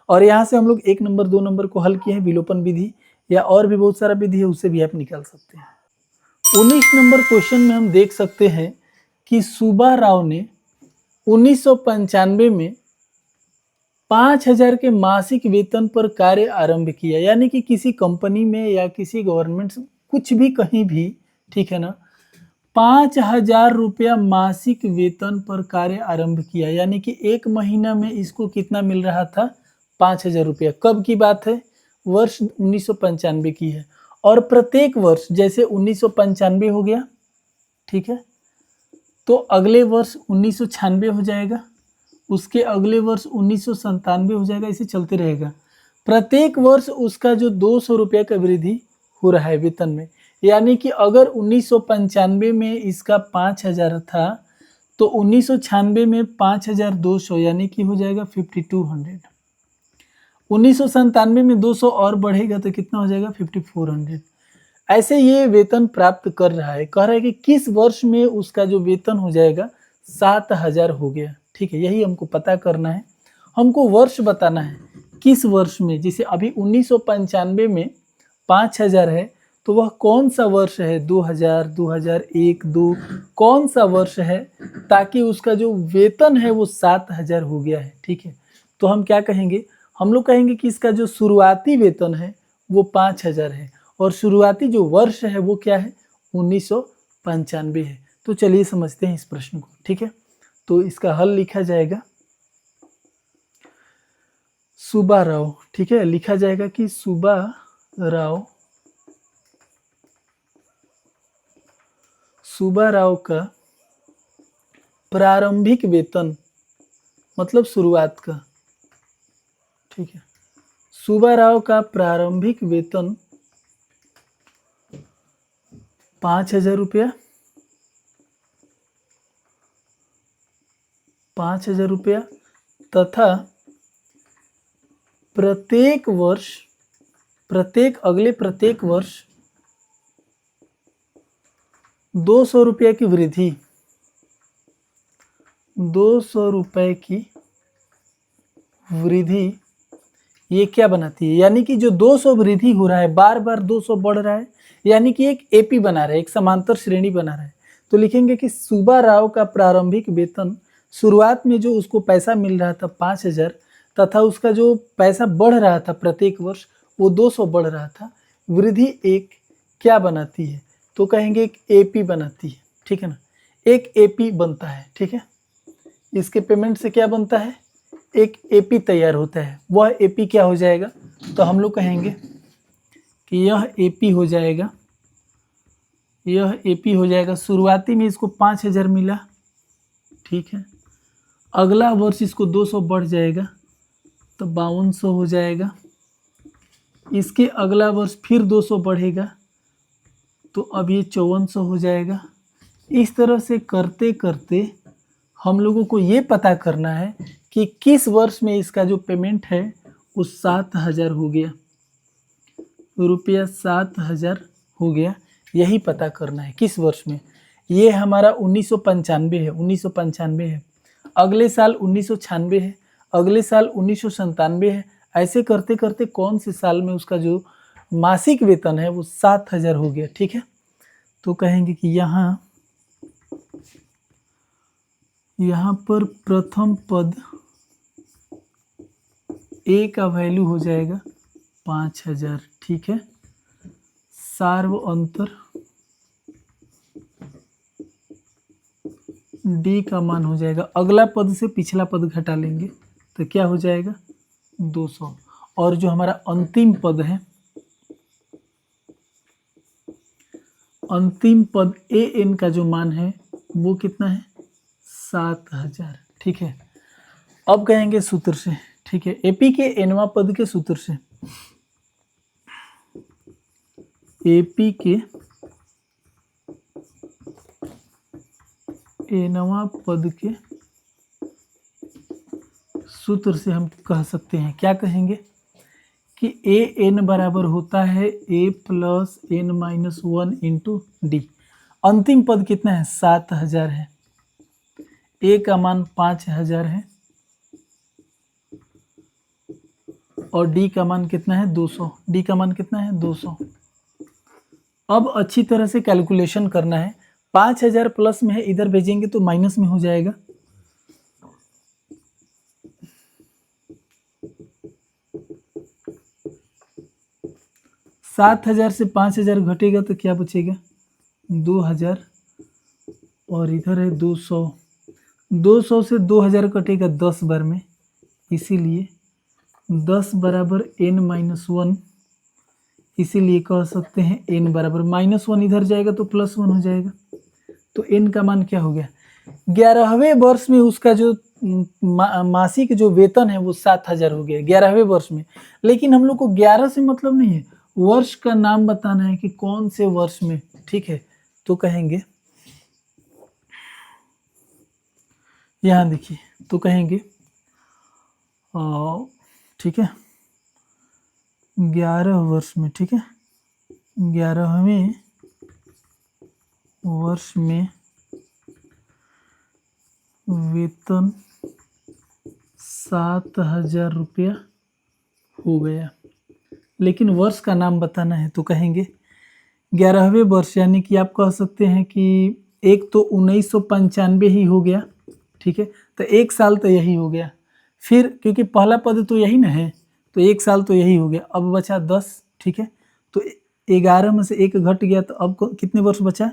[SPEAKER 1] और यहाँ से हम लोग 1 नंबर 2 नंबर को हल किए हैं, विलोपन विधि या और भी बहुत सारा विधि है, उससे भी आप निकाल सकते हैं। 19 नंबर क्वेश्चन में हम देख सकते हैं कि सुब्बा राव ने 1995 में 5000 के मासिक वेतन पर कार्य आरंभ किया, यानी कि किसी कंपनी में या किसी गवर्नमेंट कुछ भी कहीं भी, ठीक है ना, 5000 रुपया मासिक वेतन पर कार्य आरंभ किया, यानी कि 1 महीना में इसको कितना मिल रहा था? 5,000 रुपया। कब की बात है? वर्ष 1995 की है। और प्रत्येक वर्ष जैसे 1995 हो गया, ठीक है, तो अगले वर्ष 1996 हो जाएगा, उसके अगले वर्ष 1997 हो जाएगा, ऐसे चलते रहेगा। प्रत्येक वर्ष उसका जो 200 रुपये का वृद्धि हो रहा है वेतन में। यानी कि अगर 1995 में इसका 5,000 था तो 1996 में 5,200 यानी कि हो जाएगा 5200। 1997 में 200 और बढ़ेगा तो कितना हो जाएगा? 5400। ऐसे ये वेतन प्राप्त कर रहा है। कह रहा है कि किस वर्ष में उसका जो वेतन हो जाएगा 7,000 हो गया। ठीक है, यही हमको पता करना है। हमको वर्ष बताना है किस वर्ष में। जैसे अभी 1995 में 5,000 है तो वह कौन सा वर्ष है? 2000, 2001, 2 कौन सा वर्ष है ताकि उसका जो वेतन है वो 7,000 हो गया है। ठीक है, तो हम क्या कहेंगे? हम लोग कहेंगे कि इसका जो शुरुआती वेतन है वो 5,000 है और शुरुआती जो वर्ष है वो क्या है? 1995 है। तो चलिए समझते हैं इस प्रश्न को। ठीक है, तो इसका हल लिखा जाएगा सुब्बा राव। ठीक है, लिखा जाएगा कि सुब्बा राव का प्रारंभिक वेतन मतलब शुरुआत का। ठीक है, सुब्बा राव का प्रारंभिक वेतन 5,000 रुपया, 5,000 रुपया तथा प्रत्येक वर्ष प्रत्येक वर्ष 200 रुपये की वृद्धि, 200 रुपये की वृद्धि ये क्या बनाती है? यानी कि जो 200 वृद्धि हो रहा है, बार बार 200 बढ़ रहा है, यानी कि एक एपी बना रहा है, एक समांतर श्रेणी बना रहा है। तो लिखेंगे कि सुब्बा राव का प्रारंभिक वेतन शुरुआत में जो उसको पैसा मिल रहा था 5,000 तथा उसका जो पैसा बढ़ रहा था प्रत्येक वर्ष वो 200 बढ़ रहा था। वृद्धि एक क्या बनाती है? तो कहेंगे एक एपी बनाती है। ठीक है ना, एक एपी बनता है। ठीक है, इसके पेमेंट से क्या बनता है? एक एपी तैयार होता है। वह एपी क्या हो जाएगा? तो हम लोग कहेंगे कि यह एपी हो जाएगा, यह एपी हो जाएगा। शुरुआती में इसको 5,000 मिला, ठीक है, अगला वर्ष इसको 200 बढ़ जाएगा तो 5200 हो जाएगा। इसके अगला वर्ष फिर 200 बढ़ेगा तो अब ये 5400 हो जाएगा। इस तरह से करते करते हम लोगों को ये पता करना है कि किस वर्ष में इसका जो पेमेंट है वो 7,000 हो गया, रुपया 7,000 हो गया। यही पता करना है किस वर्ष में। ये हमारा 1995 है, 1995 है। अगले साल 1996 है, अगले साल 1997 है। ऐसे करते करते कौन से साल में उसका जो मासिक वेतन है वो 7,000 हो गया। ठीक है, तो कहेंगे कि यहाँ पर प्रथम पद ए का वैल्यू हो जाएगा 5,000। ठीक है, सार्व अंतर डी का मान हो जाएगा, अगला पद से पिछला पद घटा लेंगे तो क्या हो जाएगा? 200। और जो हमारा अंतिम पद है, अंतिम पद ए एन का जो मान है वो कितना है? 7,000। ठीक है, अब कहेंगे सूत्र से। ठीक है, एपी के एनवा पद के सूत्र से, एपी के एनवा पद के सूत्र से हम कह सकते हैं, क्या कहेंगे कि ए एन बराबर होता है A plus N minus 1 into D. अंतिम पद कितना है? 7,000 है। ए का मान 5,000 है और डी का मान कितना है? 200। डी का मान कितना है? 200। अब अच्छी तरह से कैलकुलेशन करना है। 5,000 प्लस में है, इधर भेजेंगे तो माइनस में हो जाएगा। 7,000 से 5,000 घटेगा तो क्या बचेगा? 2,000 और इधर है 200 से 2,000 कटेगा 10 बार में, इसीलिए 10 बराबर n-1, इसीलिए कह सकते हैं n बराबर -1 इधर जाएगा तो +1 हो जाएगा। तो n का मान क्या हो गया? 11वें वर्ष में उसका जो मासिक जो वेतन है वो 7,000 हो गया 11वें वर्ष में। लेकिन हम लोग को 11 से मतलब नहीं है, वर्ष का नाम बताना है कि कौन से वर्ष में, ठीक है। तो कहेंगे, यहाँ देखिए, तो कहेंगे ठीक है 11 वर्ष में, ठीक है 11वें वर्ष में वेतन 7,000 रुपया हो गया। लेकिन वर्ष का नाम बताना है, तो कहेंगे 11वें वर्ष, यानी कि आप कह सकते हैं कि एक तो 1995 ही हो गया, ठीक है। तो एक साल तो यही हो गया, फिर क्योंकि पहला पद तो यही ना है, तो एक साल तो यही हो गया। अब बचा 10, ठीक है। तो 11 में से एक घट गया, तो अब कितने वर्ष बचा?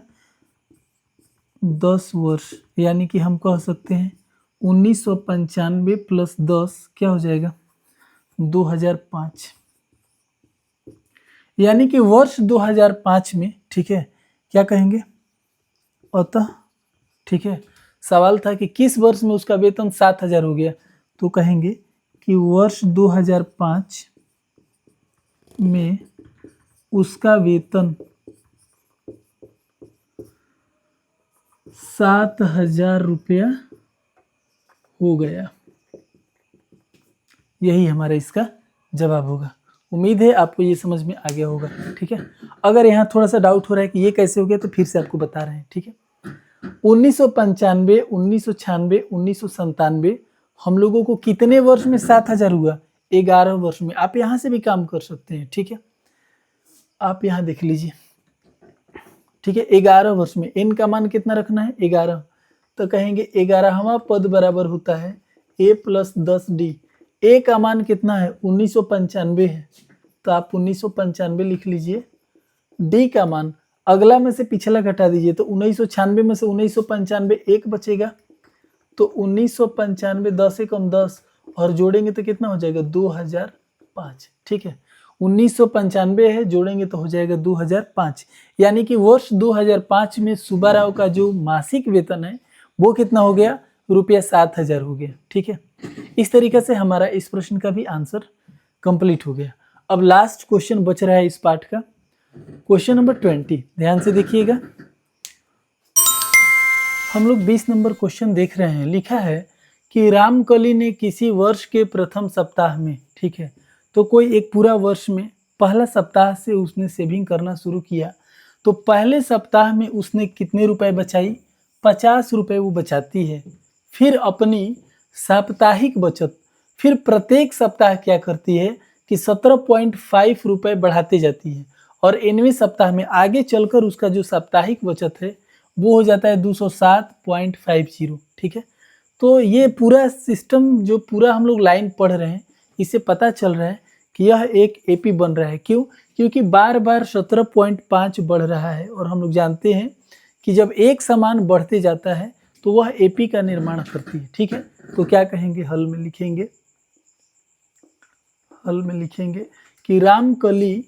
[SPEAKER 1] 10 वर्ष, यानी कि हम कह सकते हैं 1995 + 10 क्या हो जाएगा? 2005। यानी कि वर्ष 2005 में, ठीक है, क्या कहेंगे? अतः, ठीक है, सवाल था कि किस वर्ष में उसका वेतन 7,000 हो गया, तो कहेंगे कि वर्ष 2005 में उसका वेतन 7,000 रुपया हो गया। यही हमारा इसका जवाब होगा। उम्मीद है आपको ये समझ में आ गया होगा, ठीक है। अगर यहाँ थोड़ा सा डाउट हो रहा है कि ये कैसे हो गया, तो फिर से आपको बता रहे हैं, ठीक है। 1995, 1996, 1997 हम लोगों को कितने वर्ष में 7,000 हुआ? 11 वर्ष में। आप यहाँ से भी काम कर सकते हैं, ठीक है। आप यहाँ देख लीजिए, ठीक है, 11 वर्ष में n का मान कितना रखना है? 11। तो कहेंगे 11वां पद बराबर होता है a + 10d। a का मान कितना है? 1995 है, तो आप 1995 लिख लीजिए। d का मान, अगला में से पिछला घटा दीजिए, तो 1996 में से 1995 एक बचेगा, तो 1995 10 × 10 और जोड़ेंगे तो कितना हो जाएगा? 2005, ठीक है। 1995 है, जोड़ेंगे तो हो जाएगा 2005। यानी कि वर्ष 2005 में सुब्बाराव का जो मासिक वेतन है वो कितना हो गया? ₹7,000 हो गया, ठीक है। इस तरीके से हमारा इस प्रश्न का भी आंसर कंप्लीट हो गया। अब लास्ट क्वेश्चन बच रहा है इस पार्ट का, क्वेश्चन नंबर 20। ध्यान से देखिएगा, हम लोग 20 नंबर क्वेश्चन देख रहे हैं। लिखा है कि रामकली ने किसी वर्ष के प्रथम सप्ताह में, ठीक है, तो कोई एक पूरा वर्ष में पहला सप्ताह से उसने सेविंग करना शुरू किया, तो पहले सप्ताह में उसने कितने रुपए बचाई? 50 रुपए वो बचाती है। फिर अपनी साप्ताहिक बचत, फिर प्रत्येक सप्ताह क्या करती है कि 17.5 रुपए बढ़ाते जाती है, और 9वें सप्ताह में आगे चलकर उसका जो साप्ताहिक बचत है वो हो जाता है 207.50, ठीक है। तो ये पूरा सिस्टम, जो पूरा हम लोग लाइन पढ़ रहे हैं, इससे पता चल रहा है कि यह एक एपी बन रहा है। क्यों? क्योंकि बार बार 17.5 बढ़ रहा है, और हम लोग जानते हैं कि जब एक समान बढ़ते जाता है तो वह एपी का निर्माण करती है, ठीक है। तो क्या कहेंगे? हल में लिखेंगे, हल में लिखेंगे कि रामकली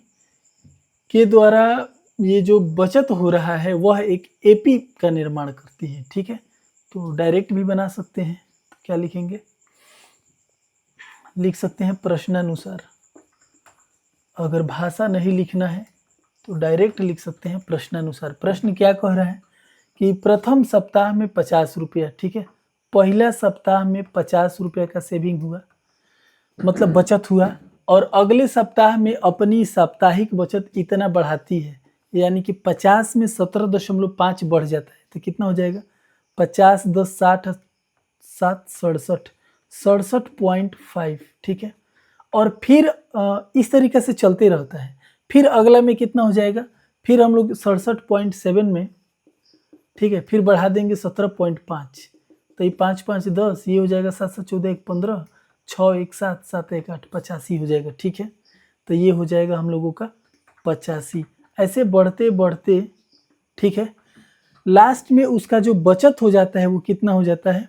[SPEAKER 1] के द्वारा ये जो बचत हो रहा है वह एक एपी का निर्माण करती है, ठीक है। तो डायरेक्ट भी बना सकते हैं, तो क्या लिखेंगे? लिख सकते हैं प्रश्नानुसार। अगर भाषा नहीं लिखना है तो डायरेक्ट लिख सकते हैं प्रश्नानुसार। प्रश्न क्या कह रहा है कि प्रथम सप्ताह में 50 रुपया, ठीक है, पहला सप्ताह में 50 रुपया का सेविंग हुआ, मतलब बचत हुआ, और अगले सप्ताह में अपनी साप्ताहिक बचत इतना बढ़ाती है, यानी कि 50 में 17.5 बढ़ जाता है, तो कितना हो जाएगा? 50 × 10 60 7 67 67.5, ठीक है। और फिर इस तरीके से चलते रहता है। फिर अगला में कितना हो जाएगा? फिर हम लोग 67.7 में, ठीक है, फिर बढ़ा देंगे 17.5, तो ये 5 × 5 = 10, ये हो जाएगा 7 × 7 = 14, 1 = 15, 6 × 1 = 7, 7 × 1 = 8, 85 हो जाएगा, ठीक है। तो ये हो जाएगा हम लोगों का 85। ऐसे बढ़ते बढ़ते, ठीक है, लास्ट में उसका जो बचत हो जाता है वो कितना हो जाता है?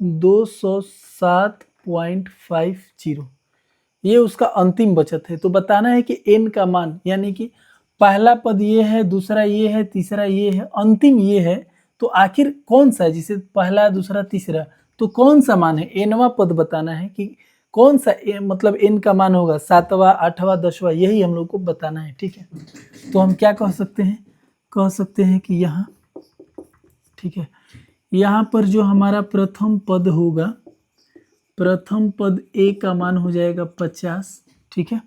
[SPEAKER 1] 207.50, ये उसका अंतिम बचत है। तो बताना है कि n का मान, यानी कि पहला पद ये है, दूसरा ये है, तीसरा ये है, अंतिम ये है, तो आखिर कौन सा है, जिसे पहला दूसरा तीसरा, तो कौन सा मान है, nवां पद बताना है कि कौन सा मतलब n का मान होगा, 7वां 8वां 10वां, यही हम लोग को बताना है। ठीक है, तो हम क्या कह सकते हैं, कह सकते हैं कि यहाँ, ठीक है, यहाँ पर जो हमारा प्रथम पद होगा, प्रथम पद a का मान हो जाएगा 50। ठीक है,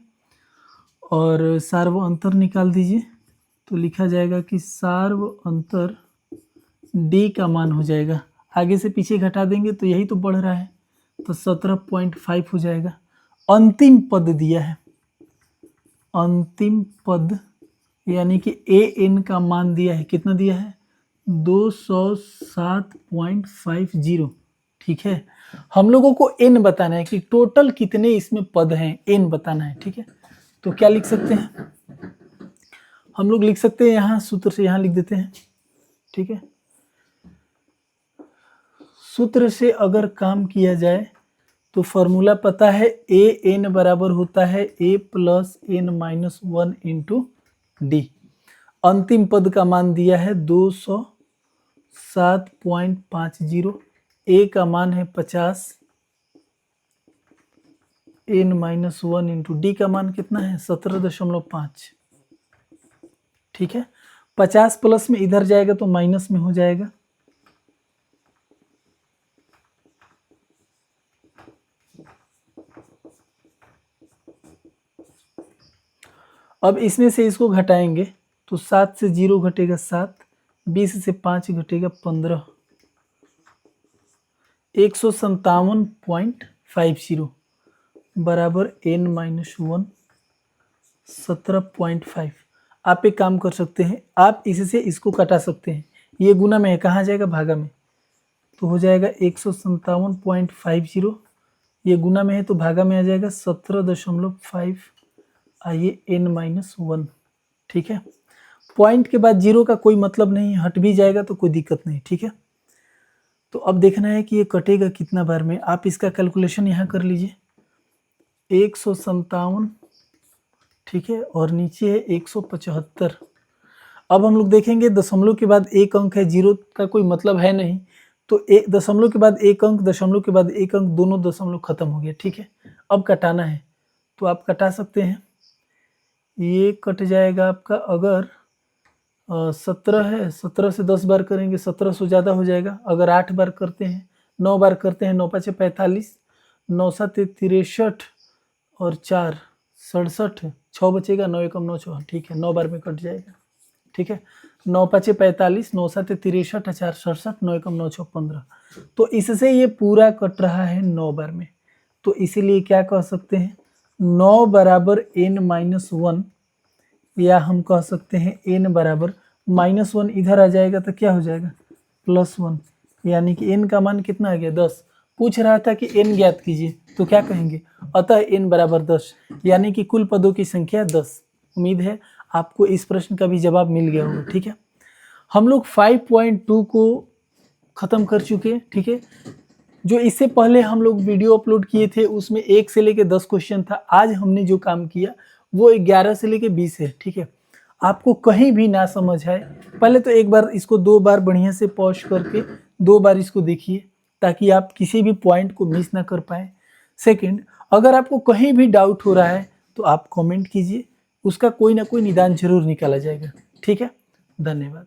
[SPEAKER 1] और सार्व अंतर निकाल दीजिए, तो लिखा जाएगा कि सार्व अंतर d का मान हो जाएगा, आगे से पीछे घटा देंगे तो यही तो बढ़ रहा है, तो 17.5 हो जाएगा। अंतिम पद दिया है, अंतिम पद यानी कि an का मान दिया है, कितना दिया है, 207.50। ठीक है, हम लोगों को n बताना है कि टोटल कितने इसमें पद हैं, n बताना है। ठीक है, तो क्या लिख सकते हैं, हम लोग लिख सकते हैं, यहाँ सूत्र से यहाँ लिख देते हैं। ठीक है, सूत्र से अगर काम किया जाए तो फॉर्मूला पता है, ए एन बराबर होता है a plus n minus 1 into D. अंतिम पद का मान दिया है 207.50, a का मान है 50, n माइनस 1 इंटू डी का मान कितना है, 17.5। ठीक है, 50 प्लस में इधर जाएगा तो माइनस में हो जाएगा, अब इसमें से इसको घटाएंगे तो 7 से 0 घटेगा 7, 20 से 5 घटेगा 15, 157.50 बराबर n माइनस 1 17.5। आप एक काम कर सकते हैं, आप इससे इसको कटा सकते हैं, ये गुना में है, कहाँ जाएगा, भागा में, तो हो जाएगा 157.50, ये गुना में है तो भागा में आ जाएगा 17.5, आइए n माइनस 1। ठीक है, पॉइंट के बाद जीरो का कोई मतलब नहीं, हट भी जाएगा तो कोई दिक्कत नहीं। ठीक है, तो अब देखना है कि ये कटेगा कितना बार में, आप इसका कैलकुलेशन यहाँ कर लीजिए, 157, ठीक है, और नीचे है 175। अब हम लोग देखेंगे दशमलव के बाद एक अंक है, जीरो का कोई मतलब है नहीं, तो एक दशमलव के बाद एक अंक, दशमलव के बाद एक अंक, दोनों दशमलव खत्म हो गया। ठीक है, अब कटाना है तो आप कटा सकते हैं, ये कट जाएगा आपका, अगर 17 है, 17 से 10 बार करेंगे 1700 ज़्यादा हो जाएगा, अगर 8 बार करते हैं, 9 बार करते हैं, 9 5 45, 9 7 63 और 4 67, 6 बचेगा, 9 1 9 6, ठीक है, 9 बार में कट जाएगा। ठीक है, 9 5 45, 9 7 63, 4 67, 9 1 9 6 15, तो इससे ये पूरा कट रहा है 9 बार में, तो इसीलिए क्या कह सकते हैं, 9 बराबर n माइनस 1, या हम कह सकते हैं n बराबर माइनस 1, इधर आ जाएगा तो क्या हो जाएगा, प्लस 1, यानी कि n का मान कितना आ गया, 10। पूछ रहा था कि n ज्ञात कीजिए, तो क्या कहेंगे, अतः n बराबर 10, यानी कि कुल पदों की संख्या 10। उम्मीद है आपको इस प्रश्न का भी जवाब मिल गया होगा। ठीक है, हम लोग 5.2 को ख़त्म कर चुके हैं। ठीक है, जो इससे पहले हम लोग वीडियो अपलोड किए थे उसमें 1 से लेके 10 क्वेश्चन था, आज हमने जो काम किया वो 11 से लेके 20 है। ठीक है, आपको कहीं भी ना समझ आए, पहले तो एक बार इसको 2 बार बढ़िया से पॉज करके 2 बार इसको देखिए, ताकि आप किसी भी पॉइंट को मिस ना कर पाए। सेकंड, अगर आपको कहीं भी डाउट हो रहा है तो आप कमेंट कीजिए, उसका कोई ना कोई निदान जरूर निकाला जाएगा। ठीक है, धन्यवाद।